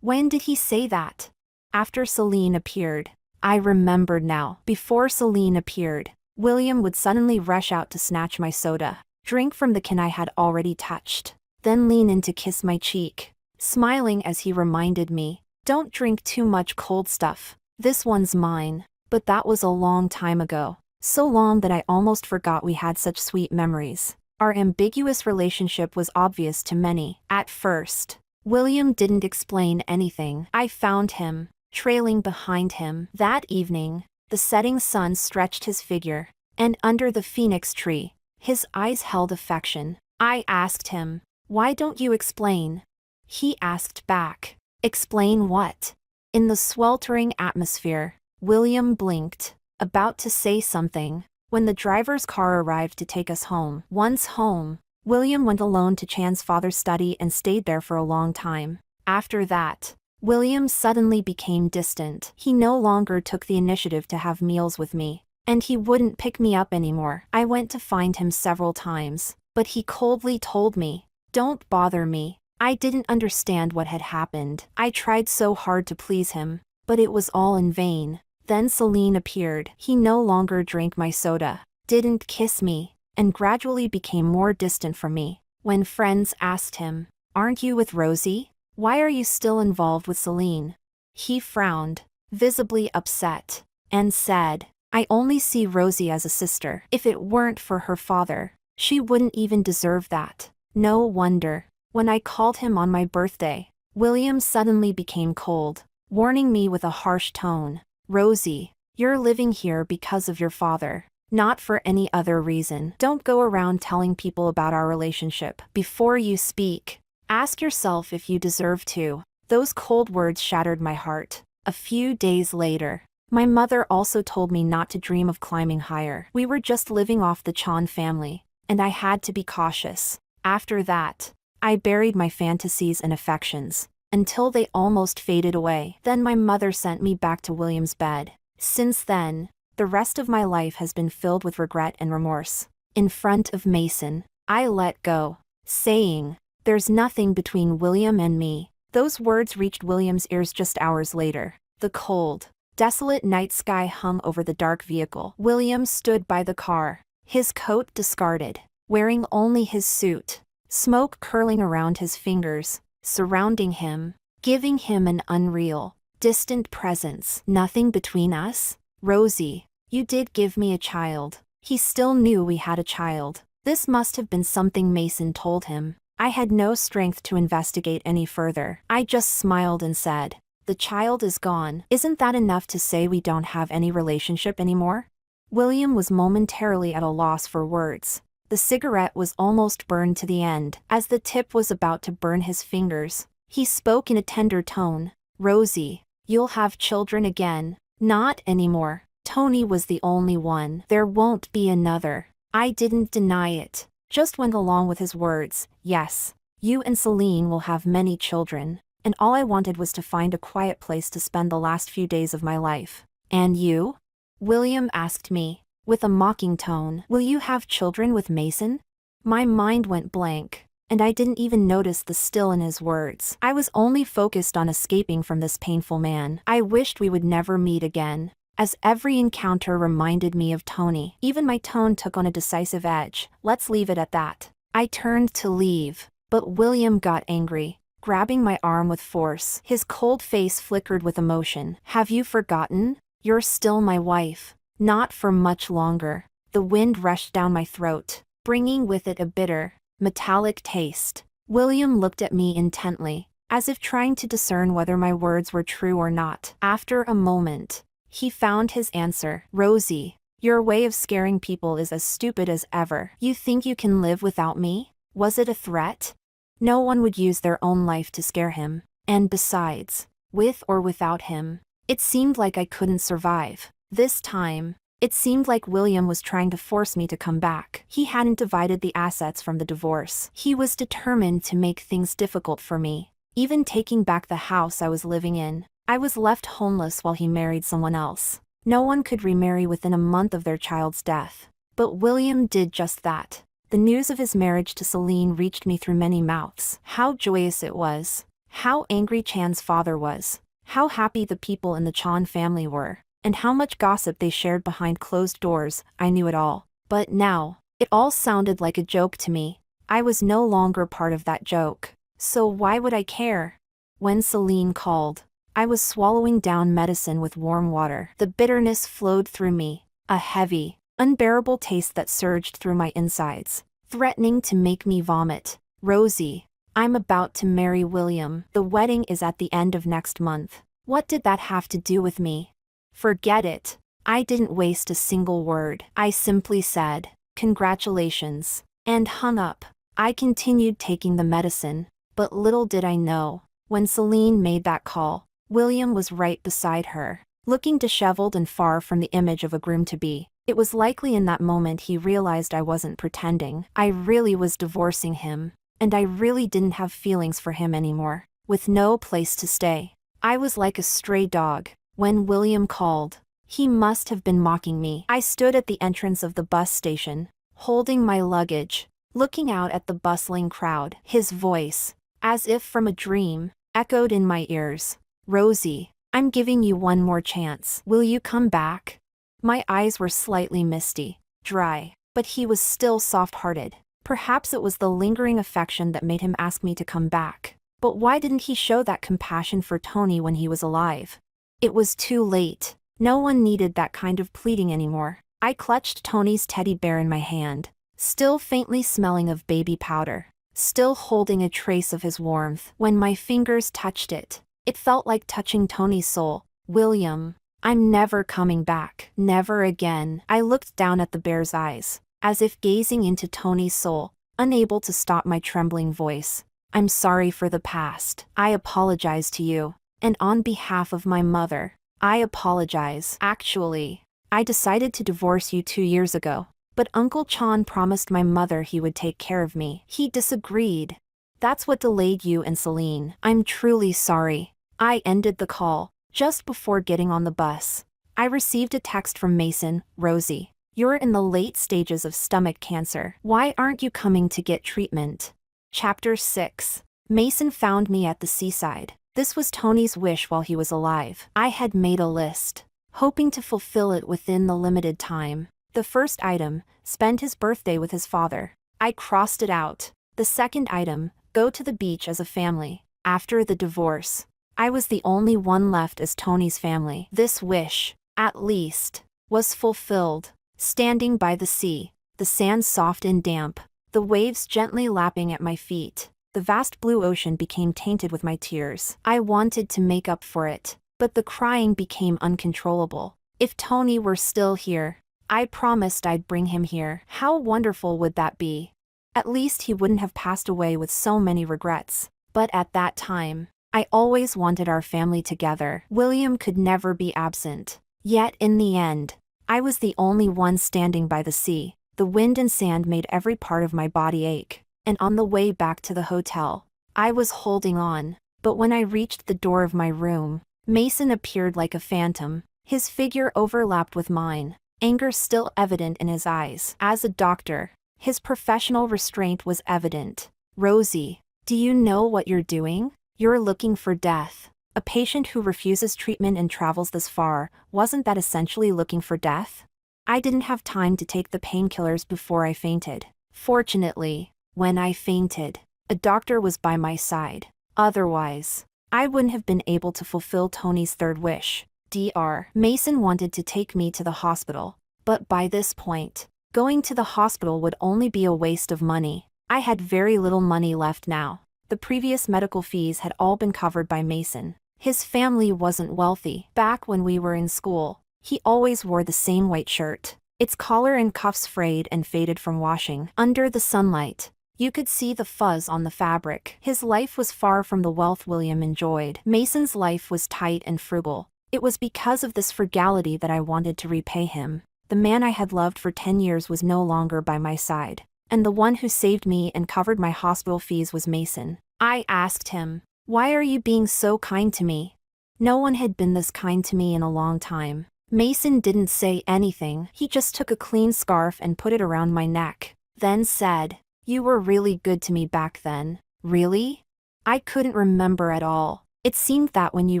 When did he say that? After Celine appeared. I remembered now. Before Celine appeared, William would suddenly rush out to snatch my soda, drink from the can I had already touched, then lean in to kiss my cheek, smiling as he reminded me, "Don't drink too much cold stuff. This one's mine." But that was a long time ago. So long that I almost forgot we had such sweet memories. Our ambiguous relationship was obvious to many. At first, William didn't explain anything. I found him, trailing behind him. That evening, the setting sun stretched his figure, and under the phoenix tree, his eyes held affection. I asked him, "Why don't you explain?" He asked back, "Explain what?" In the sweltering atmosphere, William blinked, about to say something, when the driver's car arrived to take us home. Once home, William went alone to Chan's father's study and stayed there for a long time. After that, William suddenly became distant. He no longer took the initiative to have meals with me, and he wouldn't pick me up anymore. I went to find him several times, but he coldly told me, "Don't bother me." I didn't understand what had happened. I tried so hard to please him, but it was all in vain. Then Celine appeared. He no longer drank my soda, didn't kiss me, and gradually became more distant from me. When friends asked him, "Aren't you with Rosie? Why are you still involved with Celine?" he frowned, visibly upset, and said, "I only see Rosie as a sister. If it weren't for her father, she wouldn't even deserve that." No wonder. When I called him on my birthday, William suddenly became cold, warning me with a harsh tone, "Rosie, you're living here because of your father, not for any other reason. Don't go around telling people about our relationship. Before you speak, ask yourself if you deserve to." Those cold words shattered my heart. A few days later, my mother also told me not to dream of climbing higher. We were just living off the Chan family, and I had to be cautious. After that, I buried my fantasies and affections, until they almost faded away. Then my mother sent me back to William's bed. Since then, the rest of my life has been filled with regret and remorse. In front of Mason, I let go, saying, "There's nothing between William and me." Those words reached William's ears just hours later. The cold, desolate night sky hung over the dark vehicle. William stood by the car, his coat discarded, wearing only his suit, smoke curling around his fingers, surrounding him, giving him an unreal, distant presence. Nothing between us? Rosie, you did give me a child. He still knew we had a child. This must have been something Mason told him. I had no strength to investigate any further. I just smiled and said, "The child is gone. Isn't that enough to say we don't have any relationship anymore?" William was momentarily at a loss for words. The cigarette was almost burned to the end. As the tip was about to burn his fingers, he spoke in a tender tone. "Rosie, you'll have children again." "Not anymore. Tony was the only one. There won't be another." I didn't deny it, just went along with his words. "Yes, you and Celine will have many children, and all I wanted was to find a quiet place to spend the last few days of my life." "And you?" William asked me, with a mocking tone. "Will you have children with Mason?" My mind went blank, and I didn't even notice the still in his words. I was only focused on escaping from this painful man. I wished we would never meet again, as every encounter reminded me of Tony. Even my tone took on a decisive edge. "Let's leave it at that." I turned to leave, but William got angry, grabbing my arm with force. His cold face flickered with emotion. "Have you forgotten? You're still my wife." "Not for much longer." The wind rushed down my throat, bringing with it a bitter, metallic taste. William looked at me intently, as if trying to discern whether my words were true or not. After a moment, he found his answer. "Rosie, your way of scaring people is as stupid as ever. You think you can live without me?" Was it a threat? No one would use their own life to scare him. And besides, with or without him, it seemed like I couldn't survive. This time, it seemed like William was trying to force me to come back. He hadn't divided the assets from the divorce. He was determined to make things difficult for me, even taking back the house I was living in. I was left homeless while he married someone else. No one could remarry within a month of their child's death. But William did just that. The news of his marriage to Celine reached me through many mouths. How joyous it was. How angry Chan's father was. How happy the people in the Chan family were. And how much gossip they shared behind closed doors. I knew it all. But now, it all sounded like a joke to me. I was no longer part of that joke. So why would I care? When Celine called, I was swallowing down medicine with warm water. The bitterness flowed through me, a heavy, unbearable taste that surged through my insides, threatening to make me vomit. "Rosie, I'm about to marry William. The wedding is at the end of next month. What did that have to do with me?" "Forget it." I didn't waste a single word. I simply said, "Congratulations," and hung up. I continued taking the medicine, but little did I know, when Celine made that call, William was right beside her, looking disheveled and far from the image of a groom-to-be. It was likely in that moment he realized I wasn't pretending. I really was divorcing him, and I really didn't have feelings for him anymore. With no place to stay, I was like a stray dog. When William called, he must have been mocking me. I stood at the entrance of the bus station, holding my luggage, looking out at the bustling crowd. His voice, as if from a dream, echoed in my ears. "Rosie, I'm giving you one more chance. Will you come back?" My eyes were slightly misty, dry, but he was still soft-hearted. Perhaps it was the lingering affection that made him ask me to come back. But why didn't he show that compassion for Tony when he was alive? It was too late. No one needed that kind of pleading anymore. I clutched Tony's teddy bear in my hand, still faintly smelling of baby powder, still holding a trace of his warmth. When my fingers touched it, it felt like touching Tony's soul. "William, I'm never coming back. Never again." I looked down at the bear's eyes, as if gazing into Tony's soul, unable to stop my trembling voice. "I'm sorry for the past. I apologize to you. And on behalf of my mother, I apologize. Actually, I decided to divorce you 2 years ago, but Uncle Chan promised my mother he would take care of me. He disagreed. That's what delayed you and Celine. I'm truly sorry." I ended the call, just before getting on the bus. I received a text from Mason. "Rosie, you're in the late stages of stomach cancer. Why aren't you coming to get treatment?" Chapter 6. Mason found me at the seaside, This was Tony's wish while he was alive. I had made a list, hoping to fulfill it within the limited time. The first item, spend his birthday with his father. I crossed it out. The second item, go to the beach as a family. After the divorce, I was the only one left as Tony's family. This wish, at least, was fulfilled. Standing by the sea, the sand soft and damp, the waves gently lapping at my feet, the vast blue ocean became tainted with my tears. I wanted to make up for it, but the crying became uncontrollable. If Tony were still here, I promised I'd bring him here. How wonderful would that be? At least he wouldn't have passed away with so many regrets. But at that time, I always wanted our family together. William could never be absent. Yet in the end, I was the only one standing by the sea. The wind and sand made every part of my body ache. And on the way back to the hotel, I was holding on. But when I reached the door of my room, Mason appeared like a phantom. His figure overlapped with mine, anger still evident in his eyes. As a doctor, his professional restraint was evident. Rosie, do you know what you're doing? You're looking for death. A patient who refuses treatment and travels this far, wasn't that essentially looking for death? I didn't have time to take the painkillers before I fainted. Fortunately, when I fainted, a doctor was by my side. Otherwise, I wouldn't have been able to fulfill Tony's third wish. Dr. Mason wanted to take me to the hospital, but by this point, going to the hospital would only be a waste of money. I had very little money left now. The previous medical fees had all been covered by Mason. His family wasn't wealthy. Back when we were in school, he always wore the same white shirt, its collar and cuffs frayed and faded from washing. Under the sunlight, you could see the fuzz on the fabric. His life was far from the wealth William enjoyed. Mason's life was tight and frugal. It was because of this frugality that I wanted to repay him. The man I had loved for 10 years was no longer by my side, and the one who saved me and covered my hospital fees was Mason. I asked him, "Why are you being so kind to me?" No one had been this kind to me in a long time. Mason didn't say anything. He just took a clean scarf and put it around my neck, then said, "You were really good to me back then." Really? I couldn't remember at all. It seemed that when you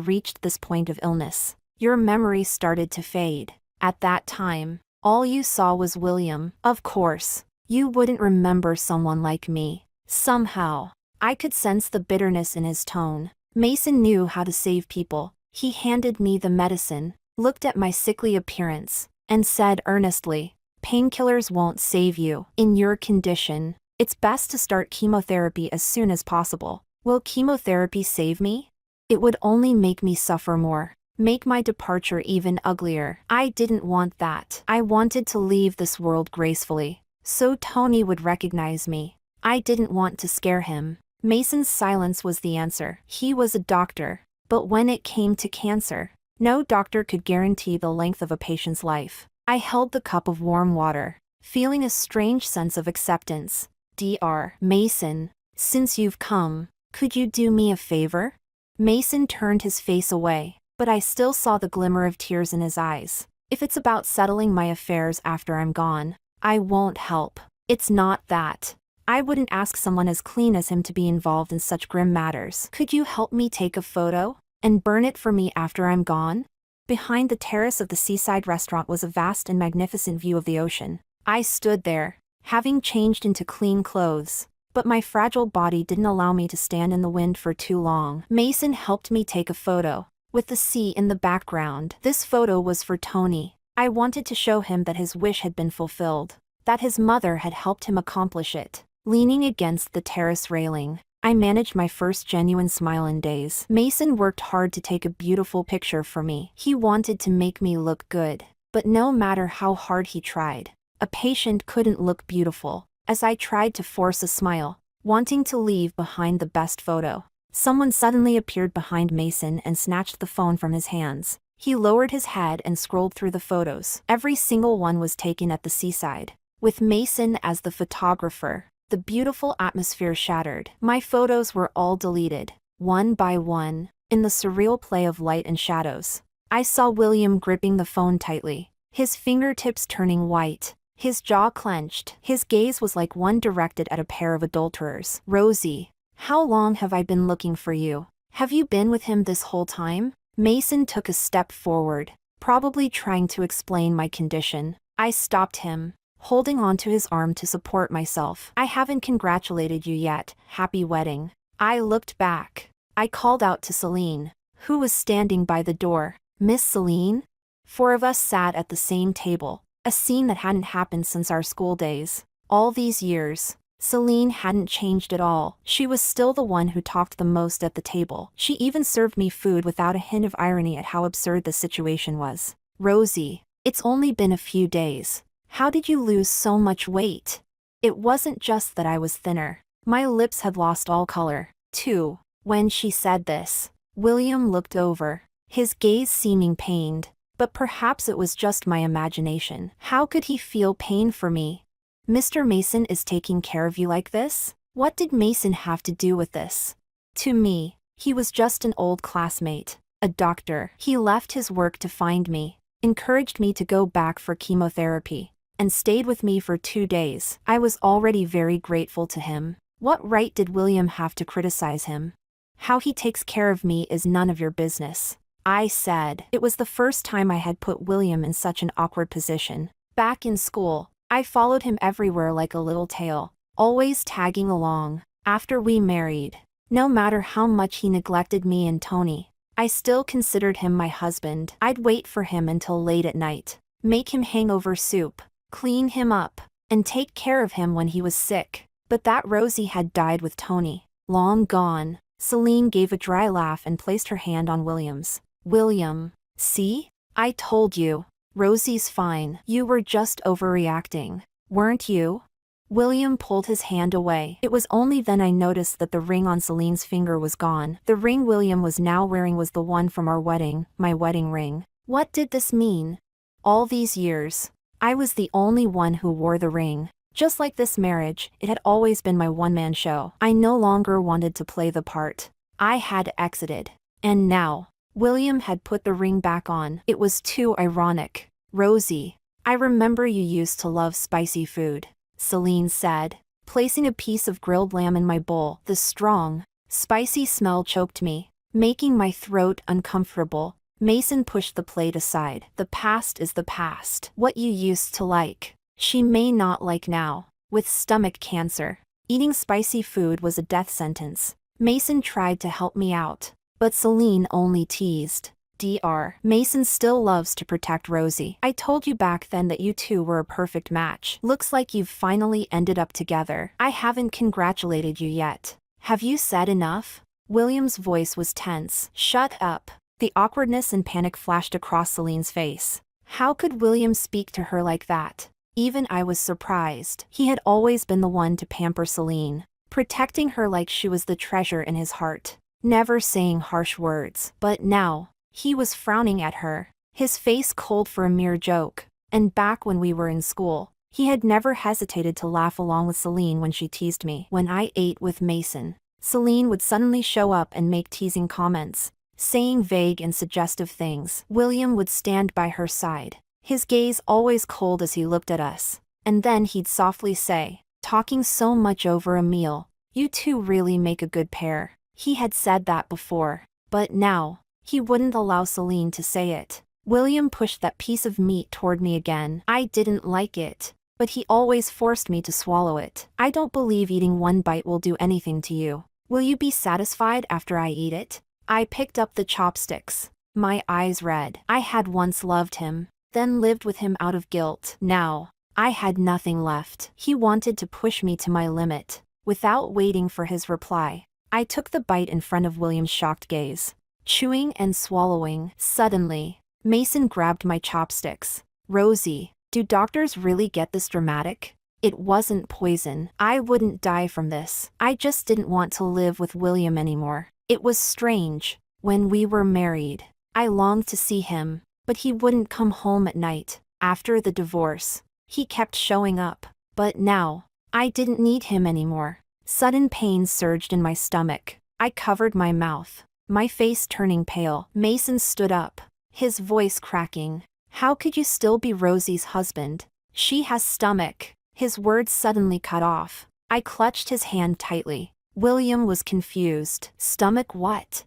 reached this point of illness, your memory started to fade. At that time, all you saw was William. Of course, you wouldn't remember someone like me. Somehow, I could sense the bitterness in his tone. Mason knew how to save people. He handed me the medicine, looked at my sickly appearance, and said earnestly, "Painkillers won't save you. In your condition, it's best to start chemotherapy as soon as possible." Will chemotherapy save me? It would only make me suffer more, make my departure even uglier. I didn't want that. I wanted to leave this world gracefully, so Tony would recognize me. I didn't want to scare him. Mason's silence was the answer. He was a doctor, but when it came to cancer, no doctor could guarantee the length of a patient's life. I held the cup of warm water, feeling a strange sense of acceptance. Dr. Mason, since you've come, could you do me a favor? Mason turned his face away, but I still saw the glimmer of tears in his eyes. If it's about settling my affairs after I'm gone, I won't help. It's not that. I wouldn't ask someone as clean as him to be involved in such grim matters. Could you help me take a photo and burn it for me after I'm gone? Behind the terrace of the seaside restaurant was a vast and magnificent view of the ocean. I stood there, having changed into clean clothes, but my fragile body didn't allow me to stand in the wind for too long. Mason helped me take a photo, with the sea in the background. This photo was for Tony. I wanted to show him that his wish had been fulfilled, that his mother had helped him accomplish it. Leaning against the terrace railing, I managed my first genuine smile in days. Mason worked hard to take a beautiful picture for me. He wanted to make me look good, but no matter how hard he tried, a patient couldn't look beautiful. As I tried to force a smile, wanting to leave behind the best photo, someone suddenly appeared behind Mason and snatched the phone from his hands. He lowered his head and scrolled through the photos. Every single one was taken at the seaside, with Mason as the photographer. The beautiful atmosphere shattered. My photos were all deleted, one by one, in the surreal play of light and shadows. I saw William gripping the phone tightly, his fingertips turning white, his jaw clenched. His gaze was like one directed at a pair of adulterers. "Rosie, how long have I been looking for you?" Have you been with him this whole time? Mason took a step forward, probably trying to explain my condition. I stopped him, holding onto his arm to support myself. I haven't congratulated you yet. Happy wedding. I looked back. I called out to Celine, who was standing by the door. Miss Celine? 4 of us sat at the same table, a scene that hadn't happened since our school days. All these years, Celine hadn't changed at all. She was still the one who talked the most at the table. She even served me food without a hint of irony at how absurd the situation was. Rosie, it's only been a few days. How did you lose so much weight? It wasn't just that I was thinner. My lips had lost all color, too. When she said this, William looked over, his gaze seeming pained. But perhaps it was just my imagination. How could he feel pain for me? Mr. Mason is taking care of you like this? What did Mason have to do with this? To me, he was just an old classmate, a doctor. He left his work to find me, encouraged me to go back for chemotherapy, and stayed with me for 2 days. I was already very grateful to him. What right did William have to criticize him? How he takes care of me is none of your business, I said. It was the first time I had put William in such an awkward position. Back in school, I followed him everywhere like a little tail, always tagging along. After we married, no matter how much he neglected me and Tony, I still considered him my husband. I'd wait for him until late at night, make him hangover soup, clean him up, and take care of him when he was sick. But that Rosie had died with Tony, long gone. Celine gave a dry laugh and placed her hand on William's. William, see? I told you. Rosie's fine. You were just overreacting, weren't you? William pulled his hand away. It was only then I noticed that the ring on Celine's finger was gone. The ring William was now wearing was the one from our wedding, my wedding ring. What did this mean? All these years, I was the only one who wore the ring. Just like this marriage, it had always been my one-man show. I no longer wanted to play the part. I had exited. And now, William had put the ring back on. It was too ironic. Rosie, I remember you used to love spicy food, Celine said, placing a piece of grilled lamb in my bowl. The strong, spicy smell choked me, making my throat uncomfortable. Mason pushed the plate aside. The past is the past. What you used to like, she may not like now. With stomach cancer, eating spicy food was a death sentence. Mason tried to help me out, but Celine only teased. Dr. Mason still loves to protect Rosie. I told you back then that you two were a perfect match. Looks like you've finally ended up together. I haven't congratulated you yet. Have you said enough? William's voice was tense. Shut up. The awkwardness and panic flashed across Celine's face. How could William speak to her like that? Even I was surprised. He had always been the one to pamper Celine, protecting her like she was the treasure in his heart, never saying harsh words. But now, he was frowning at her, his face cold for a mere joke. And back when we were in school, he had never hesitated to laugh along with Celine when she teased me. When I ate with Mason, Celine would suddenly show up and make teasing comments, saying vague and suggestive things. William would stand by her side, his gaze always cold as he looked at us. And then he'd softly say, talking so much over a meal, "You two really make a good pair." He had said that before, but now, he wouldn't allow Celine to say it. William pushed that piece of meat toward me again. I didn't like it, but he always forced me to swallow it. I don't believe eating one bite will do anything to you. Will you be satisfied after I eat it? I picked up the chopsticks, my eyes red. I had once loved him, then lived with him out of guilt. Now, I had nothing left. He wanted to push me to my limit. Without waiting for his reply, I took the bite in front of William's shocked gaze, chewing and swallowing. Suddenly, Mason grabbed my chopsticks. Rosie, do doctors really get this dramatic? It wasn't poison. I wouldn't die from this. I just didn't want to live with William anymore. It was strange. When we were married, I longed to see him, but he wouldn't come home at night. After the divorce, he kept showing up. But now, I didn't need him anymore. Sudden pain surged in my stomach. I covered my mouth, my face turning pale. Mason stood up, his voice cracking. How could you still be Rosie's husband? She has stomach. His words suddenly cut off. I clutched his hand tightly. William was confused. Stomach what?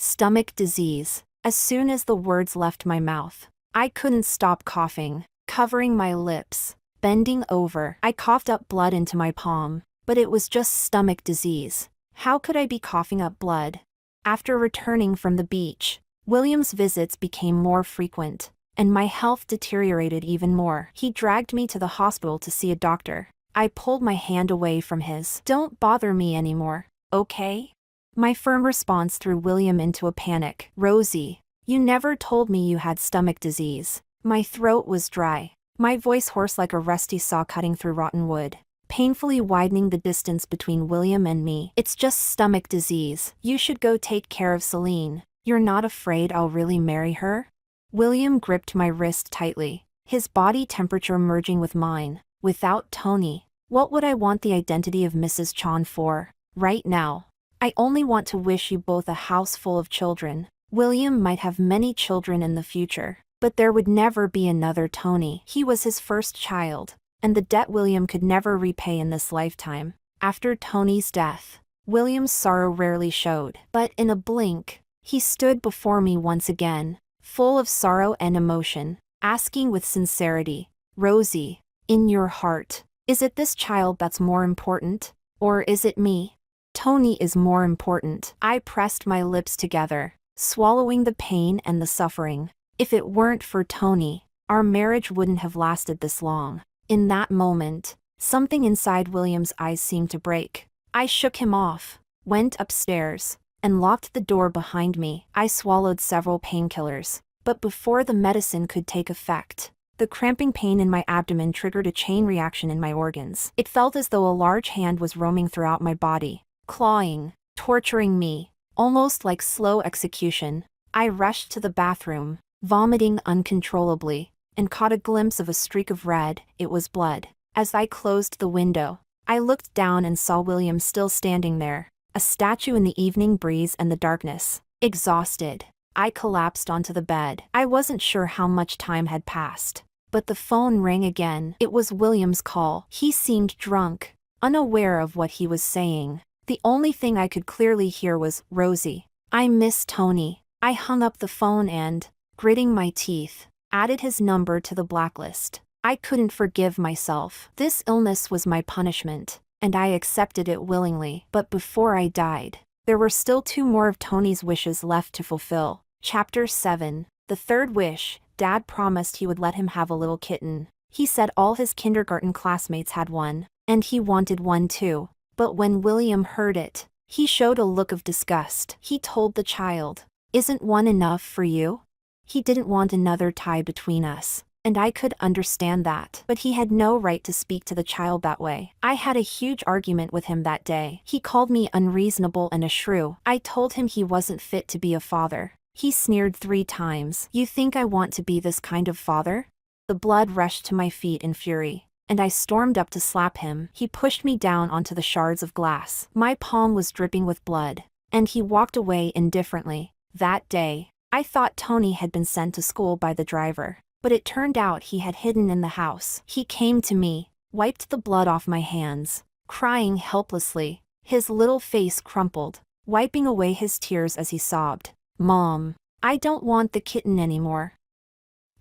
Stomach disease. As soon as the words left my mouth, I couldn't stop coughing, covering my lips. Bending over, I coughed up blood into my palm, but it was just stomach disease. How could I be coughing up blood? After returning from the beach, William's visits became more frequent, and my health deteriorated even more. He dragged me to the hospital to see a doctor. I pulled my hand away from his. "Don't bother me anymore, okay?" My firm response threw William into a panic. "Rosie, you never told me you had stomach disease." My throat was dry, my voice hoarse like a rusty saw cutting through rotten wood, painfully widening the distance between William and me. "It's just stomach disease. You should go take care of Celine. You're not afraid I'll really marry her?" William gripped my wrist tightly, his body temperature merging with mine. "Without Tony, what would I want the identity of Mrs. Chan for? Right now, I only want to wish you both a house full of children. William might have many children in the future, but there would never be another Tony. He was his first child, and the debt William could never repay in this lifetime." After Tony's death, William's sorrow rarely showed, but in a blink, he stood before me once again, full of sorrow and emotion, asking with sincerity, "Rosie, in your heart, is it this child that's more important, or is it me?" "Tony is more important." I pressed my lips together, swallowing the pain and the suffering. If it weren't for Tony, our marriage wouldn't have lasted this long. In that moment, something inside William's eyes seemed to break. I shook him off, went upstairs, and locked the door behind me. I swallowed several painkillers, but before the medicine could take effect, the cramping pain in my abdomen triggered a chain reaction in my organs. It felt as though a large hand was roaming throughout my body, clawing, torturing me, almost like slow execution. I rushed to the bathroom, vomiting uncontrollably, and caught a glimpse of a streak of red. It was blood. As I closed the window, I looked down and saw William still standing there, a statue in the evening breeze and the darkness. Exhausted, I collapsed onto the bed. I wasn't sure how much time had passed, but the phone rang again. It was William's call. He seemed drunk, unaware of what he was saying. The only thing I could clearly hear was, "Rosie, I miss Tony." I hung up the phone and, gritting my teeth, added his number to the blacklist. I couldn't forgive myself. This illness was my punishment, and I accepted it willingly. But before I died, there were still 2 more of Tony's wishes left to fulfill. Chapter 7. The third wish. Dad promised he would let him have a little kitten. He said all his kindergarten classmates had one, and he wanted one too. But when William heard it, he showed a look of disgust. He told the child, "Isn't one enough for you?" He didn't want another tie between us, and I could understand that. But he had no right to speak to the child that way. I had a huge argument with him that day. He called me unreasonable and a shrew. I told him he wasn't fit to be a father. He sneered 3 times. "You think I want to be this kind of father?" The blood rushed to my feet in fury, and I stormed up to slap him. He pushed me down onto the shards of glass. My palm was dripping with blood, and he walked away indifferently. That day, I thought Tony had been sent to school by the driver, but it turned out he had hidden in the house. He came to me, wiped the blood off my hands, crying helplessly, his little face crumpled, wiping away his tears as he sobbed. "Mom, I don't want the kitten anymore.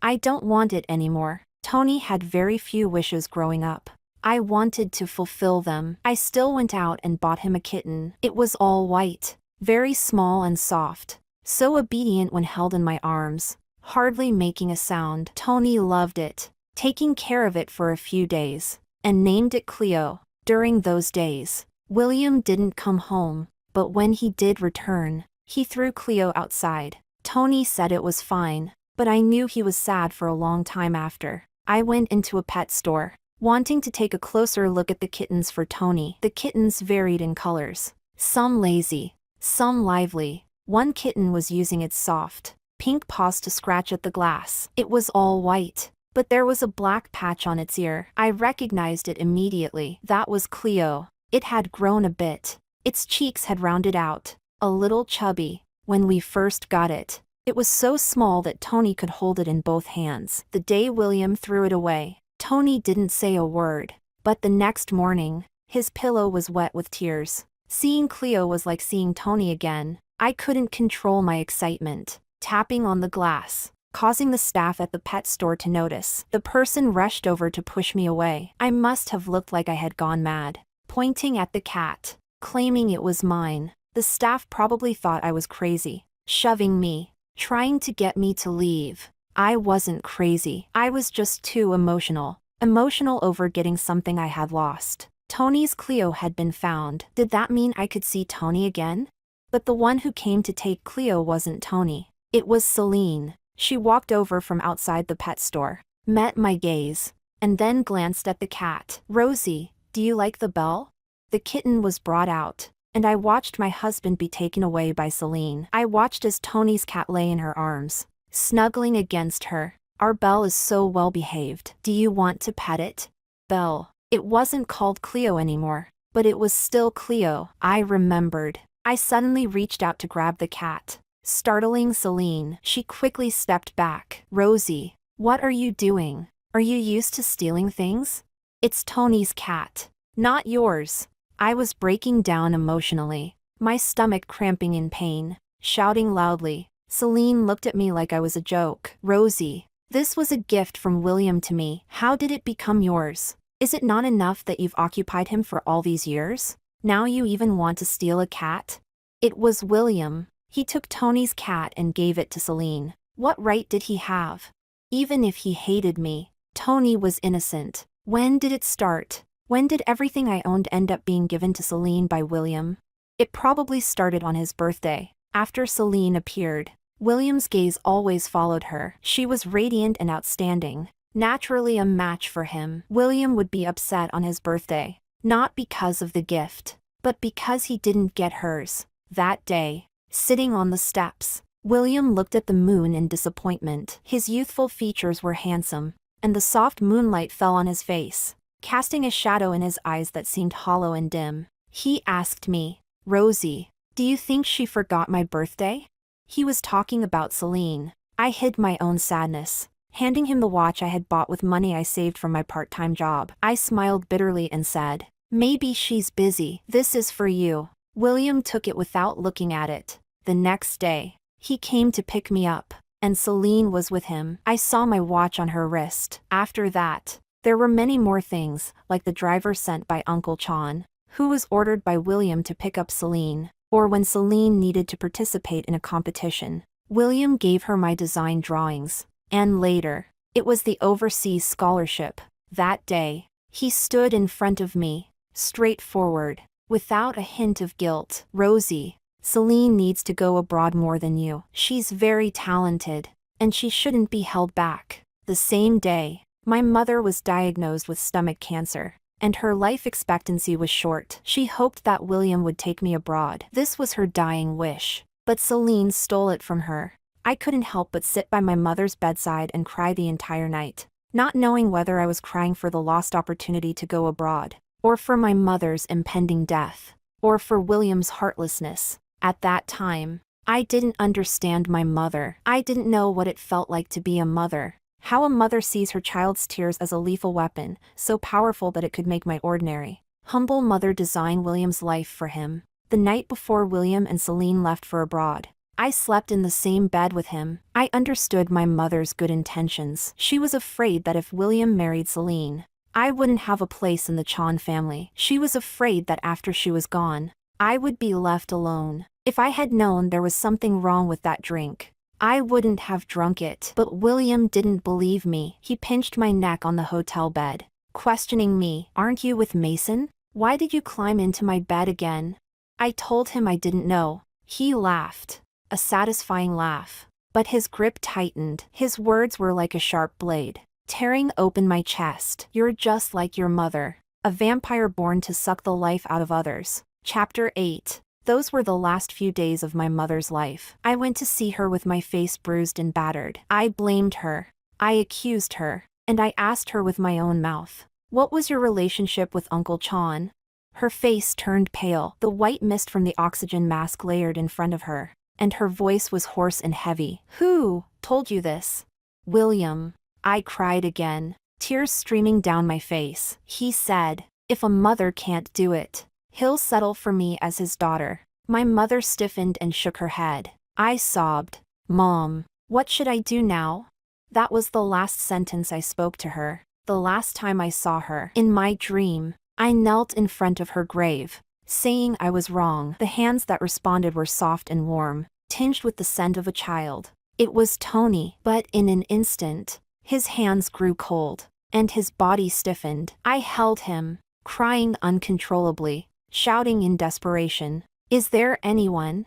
I don't want it anymore." Tony had very few wishes growing up. I wanted to fulfill them. I still went out and bought him a kitten. It was all white, very small and soft, so obedient when held in my arms, hardly making a sound. Tony loved it, taking care of it for a few days, and named it Cleo. During those days, William didn't come home, but when he did return, he threw Cleo outside. Tony said it was fine, but I knew he was sad for a long time after. I went into a pet store, wanting to take a closer look at the kittens for Tony. The kittens varied in colors, some lazy, some lively. One kitten was using its soft, pink paws to scratch at the glass. It was all white, but there was a black patch on its ear. I recognized it immediately. That was Cleo. It had grown a bit. Its cheeks had rounded out, a little chubby. When we first got it, it was so small that Tony could hold it in both hands. The day William threw it away, Tony didn't say a word, but the next morning, his pillow was wet with tears. Seeing Cleo was like seeing Tony again. I couldn't control my excitement, tapping on the glass, causing the staff at the pet store to notice. The person rushed over to push me away. I must have looked like I had gone mad, pointing at the cat, claiming it was mine. The staff probably thought I was crazy, shoving me, trying to get me to leave. I wasn't crazy. I was just too emotional. Emotional over getting something I had lost. Tony's Cleo had been found. Did that mean I could see Tony again? But the one who came to take Cleo wasn't Tony. It was Celine. She walked over from outside the pet store, met my gaze, and then glanced at the cat. "Rosie, do you like the bell?" The kitten was brought out, and I watched my husband be taken away by Celine. I watched as Tony's cat lay in her arms, snuggling against her. "Our Belle is so well behaved. Do you want to pet it?" Belle. It wasn't called Cleo anymore, but it was still Cleo. I remembered. I suddenly reached out to grab the cat, startling Celine. She quickly stepped back. "Rosie, what are you doing? Are you used to stealing things? It's Tony's cat, not yours." I was breaking down emotionally, my stomach cramping in pain, shouting loudly. Celine looked at me like I was a joke. "Rosie, this was a gift from William to me. How did it become yours? Is it not enough that you've occupied him for all these years? Now you even want to steal a cat?" "It was William. He took Tony's cat and gave it to Celine. What right did he have? Even if he hated me, Tony was innocent." "When did it start? When did everything I owned end up being given to Celine by William?" "It probably started on his birthday, after Celine appeared." William's gaze always followed her. She was radiant and outstanding, naturally a match for him. William would be upset on his birthday, not because of the gift, but because he didn't get hers. That day, sitting on the steps, William looked at the moon in disappointment. His youthful features were handsome, and the soft moonlight fell on his face, casting a shadow in his eyes that seemed hollow and dim. He asked me, "Rosie, do you think she forgot my birthday?" He was talking about Celine. I hid my own sadness, handing him the watch I had bought with money I saved from my part-time job. I smiled bitterly and said, "Maybe she's busy. This is for you." William took it without looking at it. The next day, he came to pick me up, and Celine was with him. I saw my watch on her wrist. After that, there were many more things, like the driver sent by Uncle Chon, who was ordered by William to pick up Celine, or when Celine needed to participate in a competition, William gave her my design drawings. And later, it was the overseas scholarship. That day, he stood in front of me, straightforward, without a hint of guilt. "Rosie, Celine needs to go abroad more than you. She's very talented, and she shouldn't be held back." The same day, my mother was diagnosed with stomach cancer, and her life expectancy was short. She hoped that William would take me abroad. This was her dying wish, but Celine stole it from her. I couldn't help but sit by my mother's bedside and cry the entire night, not knowing whether I was crying for the lost opportunity to go abroad, or for my mother's impending death, or for William's heartlessness. At that time, I didn't understand my mother. I didn't know what it felt like to be a mother. How a mother sees her child's tears as a lethal weapon, so powerful that it could make my ordinary, humble mother design William's life for him. The night before William and Celine left for abroad, I slept in the same bed with him. I understood my mother's good intentions. She was afraid that if William married Celine, I wouldn't have a place in the Chon family. She was afraid that after she was gone, I would be left alone. If I had known there was something wrong with that drink, I wouldn't have drunk it. But William didn't believe me. He pinched my neck on the hotel bed, questioning me. "Aren't you with Mason? Why did you climb into my bed again?" I told him I didn't know. He laughed, a satisfying laugh, but his grip tightened. His words were like a sharp blade, tearing open my chest. "You're just like your mother, a vampire born to suck the life out of others." Chapter 8. Those were the last few days of my mother's life. I went to see her with my face bruised and battered. I blamed her. I accused her. And I asked her with my own mouth, "What was your relationship with Uncle Chon?" Her face turned pale. The white mist from the oxygen mask layered in front of her, and her voice was hoarse and heavy. "Who told you this?" "William." I cried again, tears streaming down my face. He said, "If a mother can't do it, he'll settle for me as his daughter." My mother stiffened and shook her head. I sobbed. Mom, what should I do now? That was the last sentence I spoke to her, the last time I saw her. In my dream, I knelt in front of her grave, saying I was wrong. The hands that responded were soft and warm, tinged with the scent of a child. It was Tony, but in an instant, his hands grew cold, and his body stiffened. I held him, crying uncontrollably, shouting in desperation. Is there anyone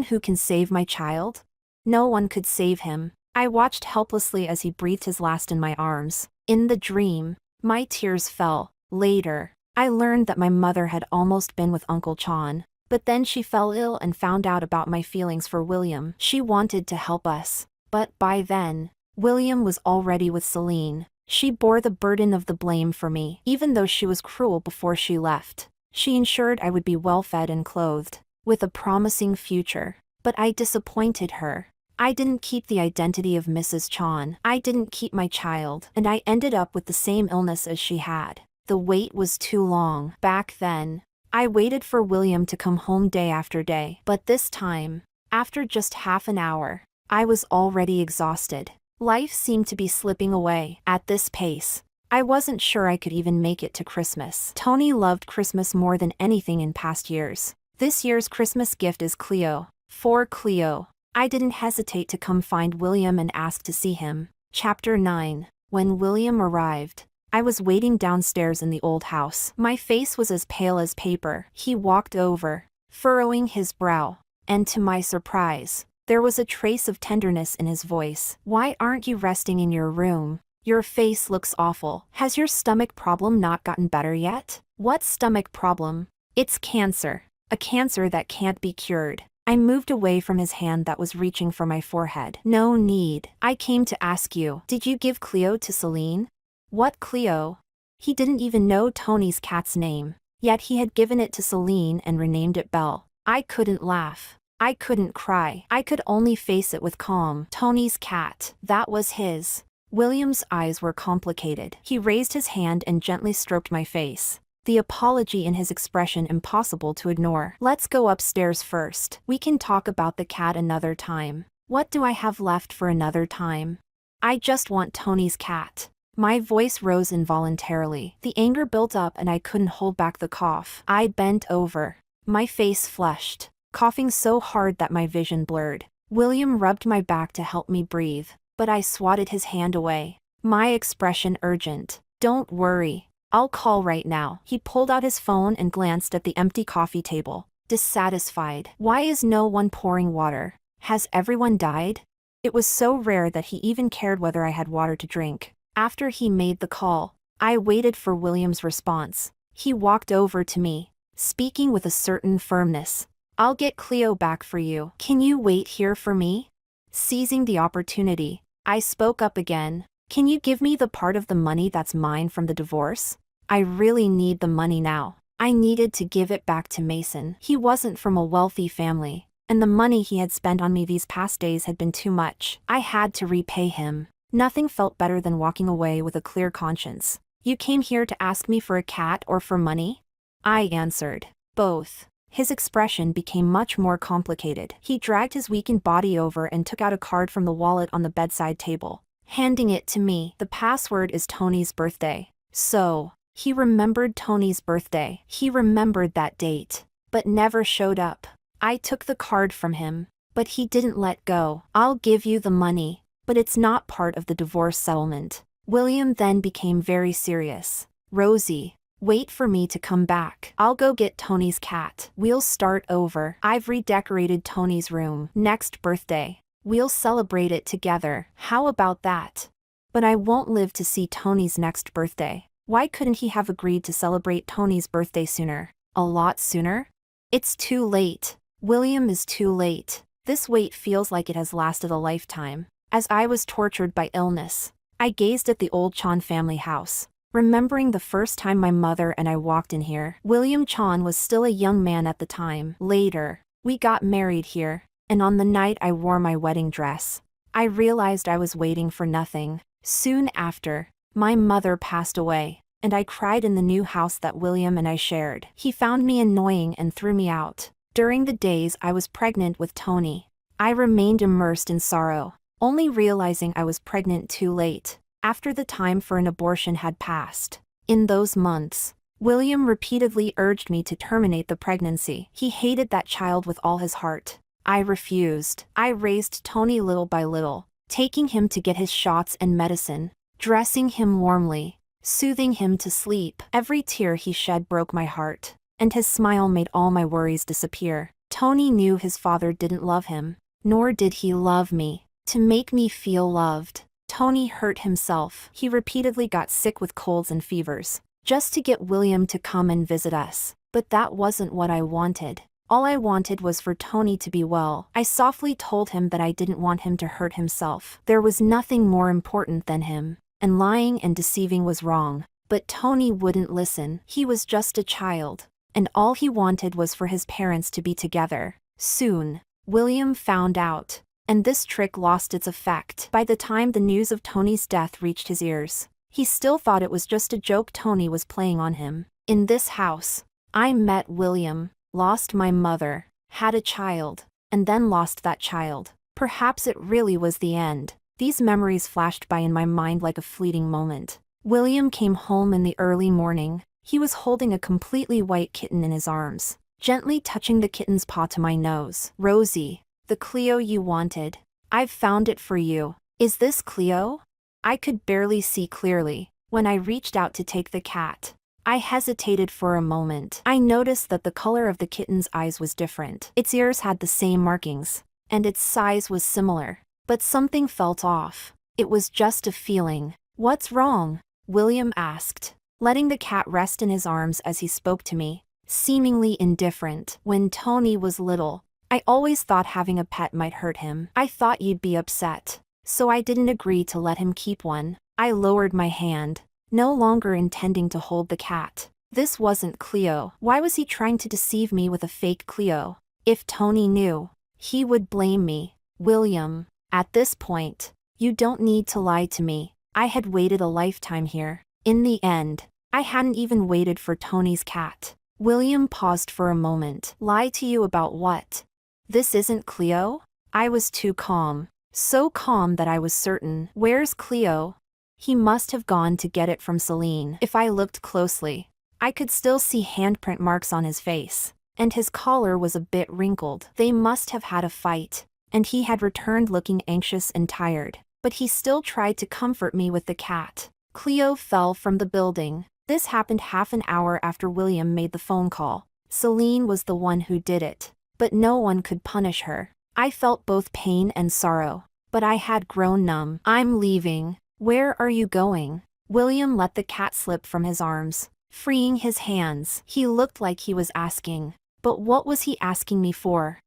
who can save my child? No one could save him. I watched helplessly as he breathed his last in my arms. In the dream, my tears fell. Later, I learned that my mother had almost been with Uncle Chon, but then she fell ill and found out about my feelings for William. She wanted to help us, but by then, William was already with Celine. She bore the burden of the blame for me. Even though she was cruel before she left, she ensured I would be well fed and clothed, with a promising future. But I disappointed her. I didn't keep the identity of Mrs. Chon. I didn't keep my child, and I ended up with the same illness as she had. The wait was too long. Back then, I waited for William to come home day after day. But this time, after just half an hour, I was already exhausted. Life seemed to be slipping away. At this pace, I wasn't sure I could even make it to Christmas. Tony loved Christmas more than anything in past years. This year's Christmas gift is Cleo. For Cleo, I didn't hesitate to come find William and ask to see him. Chapter 9. When William arrived, I was waiting downstairs in the old house. My face was as pale as paper. He walked over, furrowing his brow, and to my surprise, there was a trace of tenderness in his voice. Why aren't you resting in your room? Your face looks awful. Has your stomach problem not gotten better yet? What stomach problem? It's cancer. A cancer that can't be cured. I moved away from his hand that was reaching for my forehead. No need. I came to ask you, did you give Cleo to Celine? What Cleo? He didn't even know Tony's cat's name, yet he had given it to Celine and renamed it Belle. I couldn't laugh. I couldn't cry. I could only face it with calm. Tony's cat. That was his. William's eyes were complicated. He raised his hand and gently stroked my face, the apology in his expression impossible to ignore. Let's go upstairs first. We can talk about the cat another time. What do I have left for another time? I just want Tony's cat. My voice rose involuntarily. The anger built up and I couldn't hold back the cough. I bent over. My face flushed, coughing so hard that my vision blurred. William rubbed my back to help me breathe, but I swatted his hand away. My expression urgent. Don't worry. I'll call right now. He pulled out his phone and glanced at the empty coffee table, dissatisfied. Why is no one pouring water? Has everyone died? It was so rare that he even cared whether I had water to drink. After he made the call, I waited for William's response. He walked over to me, speaking with a certain firmness. I'll get Cleo back for you. Can you wait here for me? Seizing the opportunity, I spoke up again. Can you give me the part of the money that's mine from the divorce? I really need the money now. I needed to give it back to Mason. He wasn't from a wealthy family, and the money he had spent on me these past days had been too much. I had to repay him. Nothing felt better than walking away with a clear conscience. You came here to ask me for a cat or for money? I answered, both. His expression became much more complicated. He dragged his weakened body over and took out a card from the wallet on the bedside table, handing it to me. The password is Tony's birthday. So, he remembered Tony's birthday. He remembered that date, but never showed up. I took the card from him, but he didn't let go. I'll give you the money, but it's not part of the divorce settlement. William then became very serious. Rosie, wait for me to come back. I'll go get Tony's cat. We'll start over. I've redecorated Tony's room. Next birthday, we'll celebrate it together. How about that? But I won't live to see Tony's next birthday. Why couldn't he have agreed to celebrate Tony's birthday sooner? A lot sooner? It's too late. William is too late. This wait feels like it has lasted a lifetime. As I was tortured by illness, I gazed at the old Chon family house, remembering the first time my mother and I walked in here. William Chon was still a young man at the time. Later, we got married here, and on the night I wore my wedding dress, I realized I was waiting for nothing. Soon after, my mother passed away, and I cried in the new house that William and I shared. He found me annoying and threw me out. During the days I was pregnant with Tony, I remained immersed in sorrow, only realizing I was pregnant too late, after the time for an abortion had passed. In those months, William repeatedly urged me to terminate the pregnancy. He hated that child with all his heart. I refused. I raised Tony little by little, taking him to get his shots and medicine, dressing him warmly, soothing him to sleep. Every tear he shed broke my heart, and his smile made all my worries disappear. Tony knew his father didn't love him, nor did he love me. To make me feel loved, Tony hurt himself. He repeatedly got sick with colds and fevers, just to get William to come and visit us. But that wasn't what I wanted. All I wanted was for Tony to be well. I softly told him that I didn't want him to hurt himself. There was nothing more important than him, and lying and deceiving was wrong. But Tony wouldn't listen. He was just a child, and all he wanted was for his parents to be together. Soon, William found out, and this trick lost its effect. By the time the news of Tony's death reached his ears, he still thought it was just a joke Tony was playing on him. In this house, I met William, lost my mother, had a child, and then lost that child. Perhaps it really was the end. These memories flashed by in my mind like a fleeting moment. William came home in the early morning. He was holding a completely white kitten in his arms, gently touching the kitten's paw to my nose. "Rosie, the Cleo you wanted. I've found it for you. Is this Cleo?" I could barely see clearly when I reached out to take the cat. I hesitated for a moment. I noticed that the color of the kitten's eyes was different. Its ears had the same markings, and its size was similar. But something felt off. It was just a feeling. "What's wrong?" William asked, letting the cat rest in his arms as he spoke to me, seemingly indifferent. "When Tony was little, I always thought having a pet might hurt him. I thought you'd be upset, so I didn't agree to let him keep one." I lowered my hand, no longer intending to hold the cat. This wasn't Cleo. Why was he trying to deceive me with a fake Cleo? If Tony knew, he would blame me. "William, at this point, you don't need to lie to me. I had waited a lifetime here." In the end, I hadn't even waited for Tony's cat. William paused for a moment. "Lie to you about what? This isn't Cleo?" I was too calm. So calm that I was certain. "Where's Cleo?" He must have gone to get it from Celine. If I looked closely, I could still see handprint marks on his face, and his collar was a bit wrinkled. They must have had a fight, and he had returned looking anxious and tired. But he still tried to comfort me with the cat. Cleo fell from the building. This happened half an hour after William made the phone call. Celine was the one who did it, but no one could punish her. I felt both pain and sorrow, but I had grown numb. "I'm leaving." "Where are you going?" William let the cat slip from his arms, freeing his hands. He looked like he was asking, but what was he asking me for?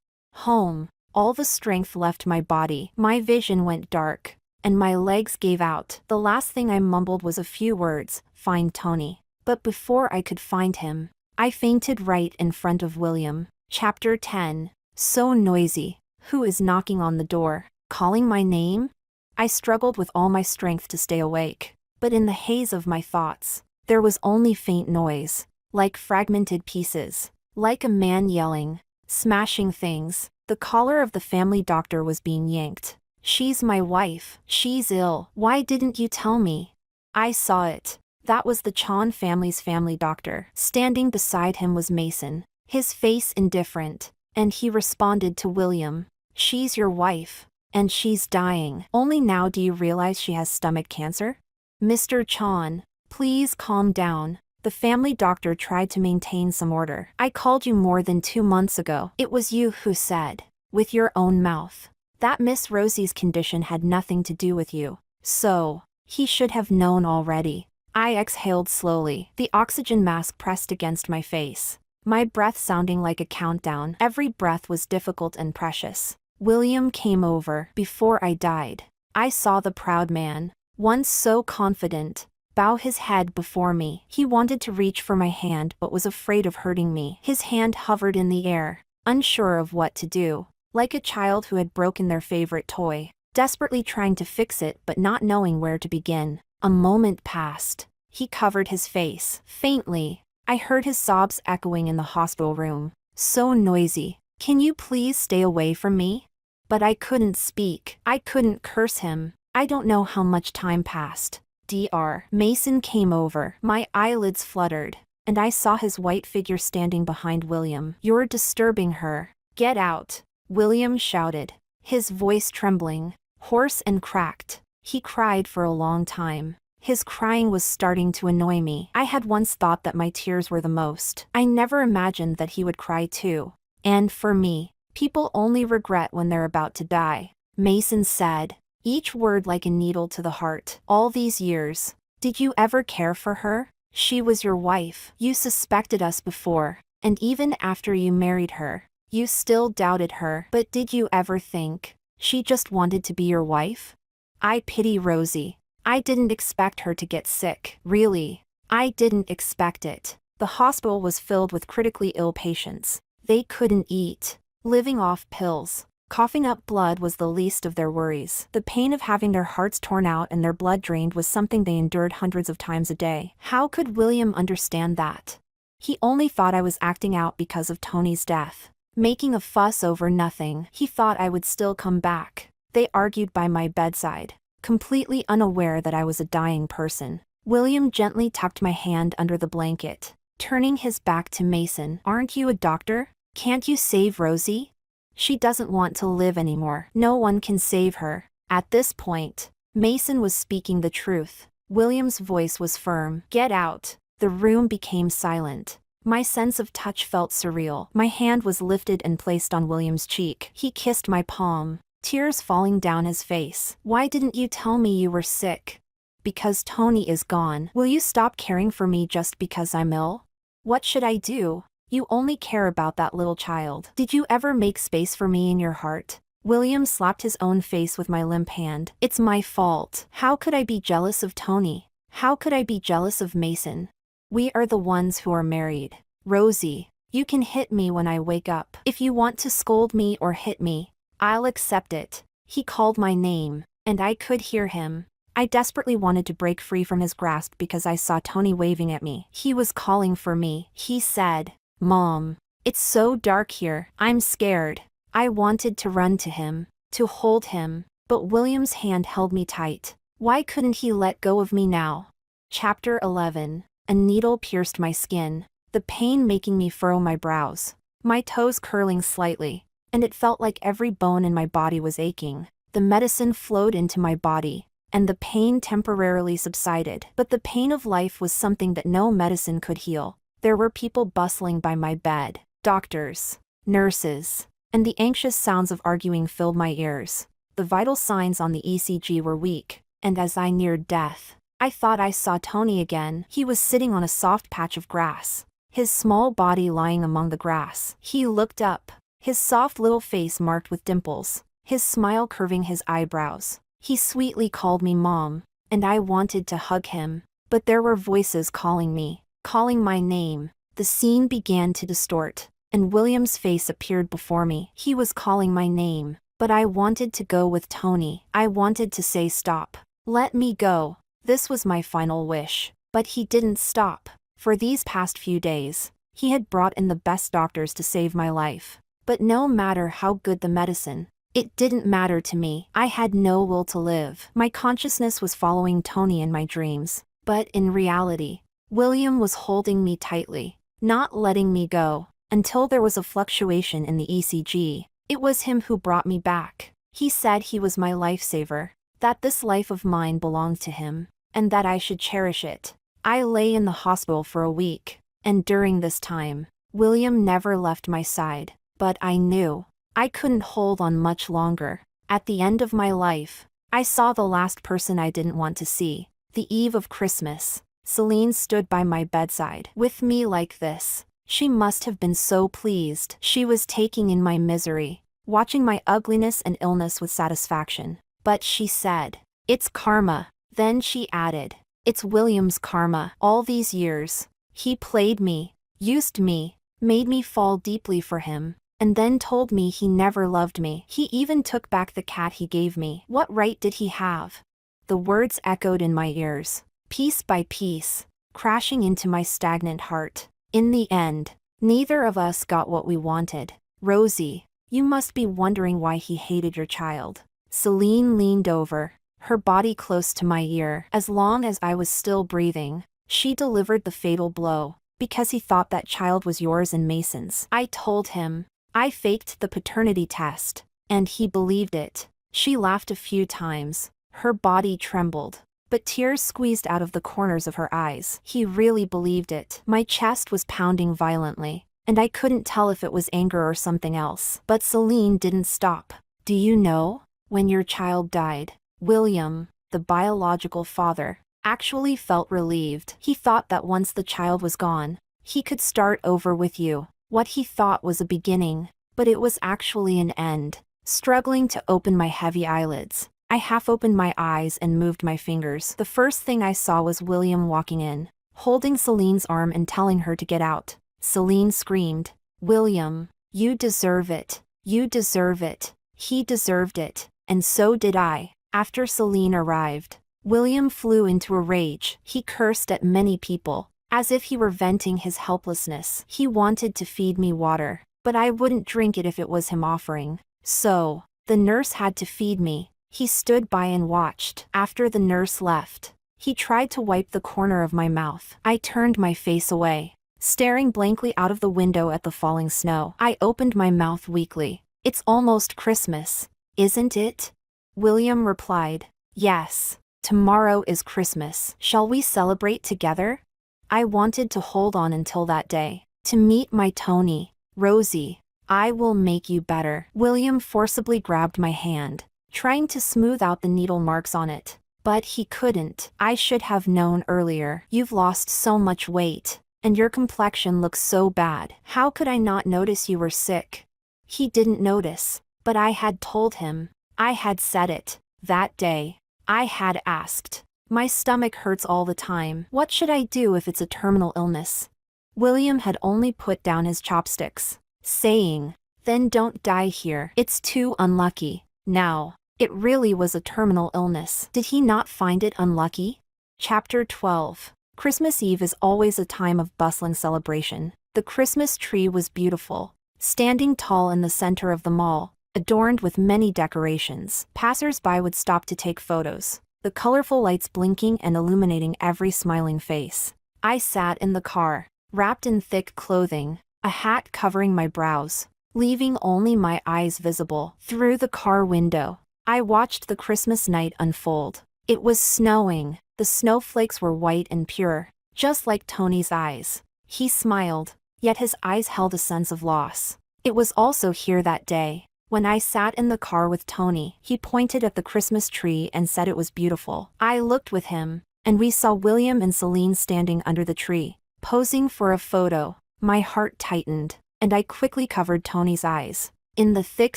"Home." All the strength left my body. My vision went dark, and my legs gave out. The last thing I mumbled was a few words: "Find Tony." But before I could find him, I fainted right in front of William. Chapter 10. So noisy. Who is knocking on the door? Calling my name? I struggled with all my strength to stay awake, but in the haze of my thoughts, there was only faint noise, like fragmented pieces, like a man yelling, smashing things. The collar of the family doctor was being yanked. "She's my wife. She's ill. Why didn't you tell me?" I saw it. That was the Chan family's family doctor. Standing beside him was Mason, his face indifferent, and he responded to William. "She's your wife, and she's dying. Only now do you realize she has stomach cancer?" "Mr. Chan, please calm down." The family doctor tried to maintain some order. "I called you more than 2 months ago. It was you who said, with your own mouth, that Miss Rosie's condition had nothing to do with you. So, he should have known already." I exhaled slowly, the oxygen mask pressed against my face, my breath sounding like a countdown. Every breath was difficult and precious. William came over. Before I died, I saw the proud man, once so confident, bow his head before me. He wanted to reach for my hand but was afraid of hurting me. His hand hovered in the air, unsure of what to do, like a child who had broken their favorite toy, desperately trying to fix it but not knowing where to begin. A moment passed. He covered his face. Faintly, I heard his sobs echoing in the hospital room. So noisy. Can you please stay away from me? But I couldn't speak. I couldn't curse him. I don't know how much time passed. Dr. Mason came over. My eyelids fluttered, and I saw his white figure standing behind William. You're disturbing her. Get out. William shouted, his voice trembling, hoarse and cracked. He cried for a long time. His crying was starting to annoy me. I had once thought that my tears were the most. I never imagined that he would cry too. And for me, people only regret when they're about to die. Mason said, each word like a needle to the heart. All these years, did you ever care for her? She was your wife. You suspected us before, and even after you married her, you still doubted her. But did you ever think she just wanted to be your wife? I pity Rosie. I didn't expect her to get sick. Really, I didn't expect it. The hospital was filled with critically ill patients. They couldn't eat, living off pills. Coughing up blood was the least of their worries. The pain of having their hearts torn out and their blood drained was something they endured hundreds of times a day. How could William understand that? He only thought I was acting out because of Tony's death, making a fuss over nothing. He thought I would still come back. They argued by my bedside, completely unaware that I was a dying person. William gently tucked my hand under the blanket, turning his back to Mason. Aren't you a doctor? Can't you save Rosie? She doesn't want to live anymore. No one can save her. At this point, Mason was speaking the truth. William's voice was firm. Get out. The room became silent. My sense of touch felt surreal. My hand was lifted and placed on William's cheek. He kissed my palm, tears falling down his face. Why didn't you tell me you were sick? Because Tony is gone. Will you stop caring for me just because I'm ill? What should I do? You only care about that little child. Did you ever make space for me in your heart? William slapped his own face with my limp hand. It's my fault. How could I be jealous of Tony? How could I be jealous of Mason? We are the ones who are married. Rosie, you can hit me when I wake up. If you want to scold me or hit me, I'll accept it. He called my name, and I could hear him. I desperately wanted to break free from his grasp because I saw Tony waving at me. He was calling for me. He said, Mom, it's so dark here. I'm scared. I wanted to run to him, to hold him, but William's hand held me tight. Why couldn't he let go of me now? Chapter 11. A needle pierced my skin, the pain making me furrow my brows, my toes curling slightly, and it felt like every bone in my body was aching. The medicine flowed into my body, and the pain temporarily subsided. But the pain of life was something that no medicine could heal. There were people bustling by my bed, doctors, nurses, and the anxious sounds of arguing filled my ears. The vital signs on the ECG were weak, and as I neared death, I thought I saw Tony again. He was sitting on a soft patch of grass, his small body lying among the grass. He looked up, his soft little face marked with dimples, his smile curving his eyebrows. He sweetly called me Mom, and I wanted to hug him, but there were voices calling me, calling my name. The scene began to distort, and William's face appeared before me. He was calling my name, but I wanted to go with Tony. I wanted to say stop. Let me go. This was my final wish. But he didn't stop. For these past few days, he had brought in the best doctors to save my life. But no matter how good the medicine, it didn't matter to me. I had no will to live. My consciousness was following Tony in my dreams, but in reality, William was holding me tightly, not letting me go, until there was a fluctuation in the ECG. It was him who brought me back. He said he was my lifesaver, that this life of mine belonged to him, and that I should cherish it. I lay in the hospital for a week, and during this time, William never left my side. But I knew I couldn't hold on much longer. At the end of my life, I saw the last person I didn't want to see. The eve of Christmas, Celine stood by my bedside with me like this. She must have been so pleased. She was taking in my misery, watching my ugliness and illness with satisfaction. But she said, "It's karma." Then she added, "It's William's karma. All these years, he played me, used me, made me fall deeply for him, and then told me he never loved me. He even took back the cat he gave me. What right did he have?" The words echoed in my ears, piece by piece, crashing into my stagnant heart. In the end, Neither of us got what we wanted. Rosie, you must be wondering why he hated your child. Celine leaned over, her body close to my ear. As long as I was still breathing, she delivered the fatal blow. Because he thought that child was yours and Mason's. I told him. I faked the paternity test, and he believed it. She laughed a few times. Her body trembled, but tears squeezed out of the corners of her eyes. He really believed it. My chest was pounding violently, and I couldn't tell if it was anger or something else. But Celine didn't stop. Do you know? When your child died, William, the biological father, actually felt relieved. He thought that once the child was gone, he could start over with you. What he thought was a beginning, but it was actually an end. Struggling to open my heavy eyelids, I half opened my eyes and moved my fingers. The first thing I saw was William walking in, holding Celine's arm and telling her to get out. Celine screamed, "William, you deserve it. You deserve it." He deserved it, and so did I. After Celine arrived, William flew into a rage. He cursed at many people, as if he were venting his helplessness. He wanted to feed me water, but I wouldn't drink it if it was him offering. So, the nurse had to feed me. He stood by and watched. After the nurse left, he tried to wipe the corner of my mouth. I turned my face away, staring blankly out of the window at the falling snow. I opened my mouth weakly. "It's almost Christmas, isn't it?" William replied, "Yes. Tomorrow is Christmas. Shall we celebrate together?" I wanted to hold on until that day, to meet my Tony. "Rosie, I will make you better." William forcibly grabbed my hand, trying to smooth out the needle marks on it. But he couldn't. "I should have known earlier. You've lost so much weight, and your complexion looks so bad. How could I not notice you were sick?" He didn't notice, but I had told him. I had said it. That day, I had asked. "My stomach hurts all the time. What should I do if it's a terminal illness?" William had only put down his chopsticks, saying, "Then don't die here. It's too unlucky." Now, it really was a terminal illness. Did he not find it unlucky? Chapter 12. Christmas Eve is always a time of bustling celebration. The Christmas tree was beautiful, standing tall in the center of the mall, adorned with many decorations. Passers-by would stop to take photos, the colorful lights blinking and illuminating every smiling face. I sat in the car, wrapped in thick clothing, a hat covering my brows, leaving only my eyes visible. Through the car window, I watched the Christmas night unfold. It was snowing. The snowflakes were white and pure, just like Tony's eyes. He smiled, yet his eyes held a sense of loss. It was also here that day. When I sat in the car with Tony, he pointed at the Christmas tree and said it was beautiful. I looked with him, and we saw William and Celine standing under the tree, posing for a photo. My heart tightened, and I quickly covered Tony's eyes. In the thick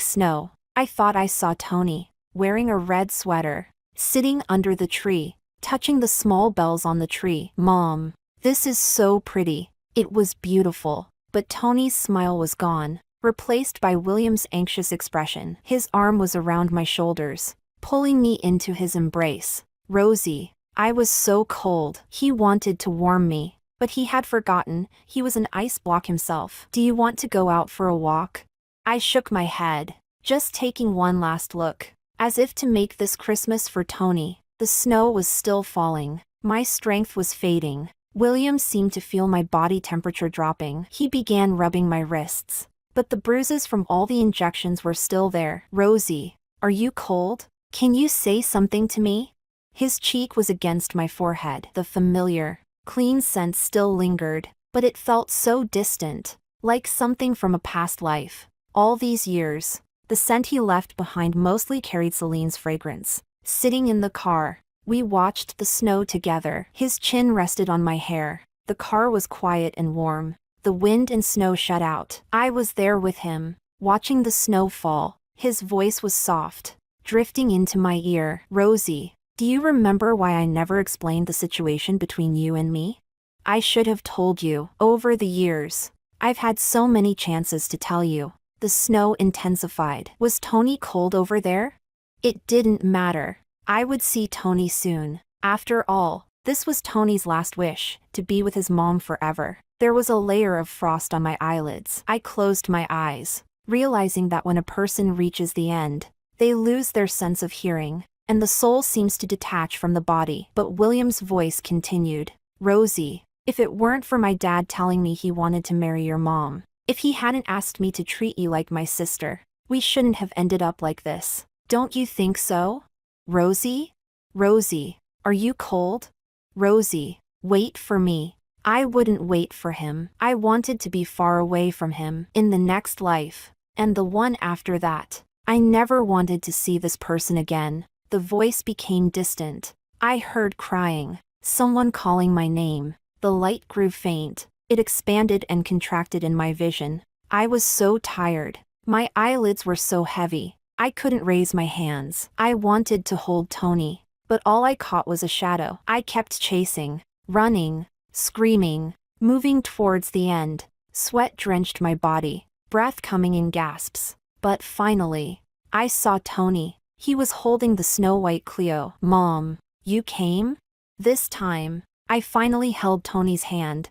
snow, I thought I saw Tony, wearing a red sweater, sitting under the tree, touching the small bells on the tree. "Mom, this is so pretty." It was beautiful, but Tony's smile was gone, replaced by William's anxious expression. His arm was around my shoulders, pulling me into his embrace. "Rosie, I was so cold." He wanted to warm me, but he had forgotten he was an ice block himself. "Do you want to go out for a walk?" I shook my head, just taking one last look, as if to make this Christmas for Tony. The snow was still falling. My strength was fading. William seemed to feel my body temperature dropping. He began rubbing my wrists, but the bruises from all the injections were still there. "Rosie, are you cold? Can you say something to me?" His cheek was against my forehead. The familiar, clean scent still lingered, but it felt so distant, like something from a past life. All these years, the scent he left behind mostly carried Celine's fragrance. Sitting in the car, we watched the snow together. His chin rested on my hair. The car was quiet and warm. The wind and snow shut out. I was there with him, watching the snow fall. His voice was soft, drifting into my ear. "Rosie, do you remember why I never explained the situation between you and me? I should have told you. Over the years, I've had so many chances to tell you." The snow intensified. Was Tony cold over there? It didn't matter. I would see Tony soon. After all, this was Tony's last wish, to be with his mom forever. There was a layer of frost on my eyelids. I closed my eyes, realizing that when a person reaches the end, they lose their sense of hearing, and the soul seems to detach from the body. But William's voice continued. Rosie, if it weren't for my dad telling me he wanted to marry your mom, if he hadn't asked me to treat you like my sister, we shouldn't have ended up like this. Don't you think so? Rosie? Rosie, are you cold? Rosie, wait for me. I wouldn't wait for him. I wanted to be far away from him in the next life, and the one after that. I never wanted to see this person again. The voice became distant. I heard crying, someone calling my name. The light grew faint. It expanded and contracted in my vision. I was so tired. My eyelids were so heavy. I couldn't raise my hands. I wanted to hold Tony, but all I caught was a shadow. I kept chasing, running, screaming, moving towards the end. Sweat drenched my body, breath coming in gasps. But finally, I saw Tony. He was holding the snow-white Clio. Mom, you came? This time, I finally held Tony's hand.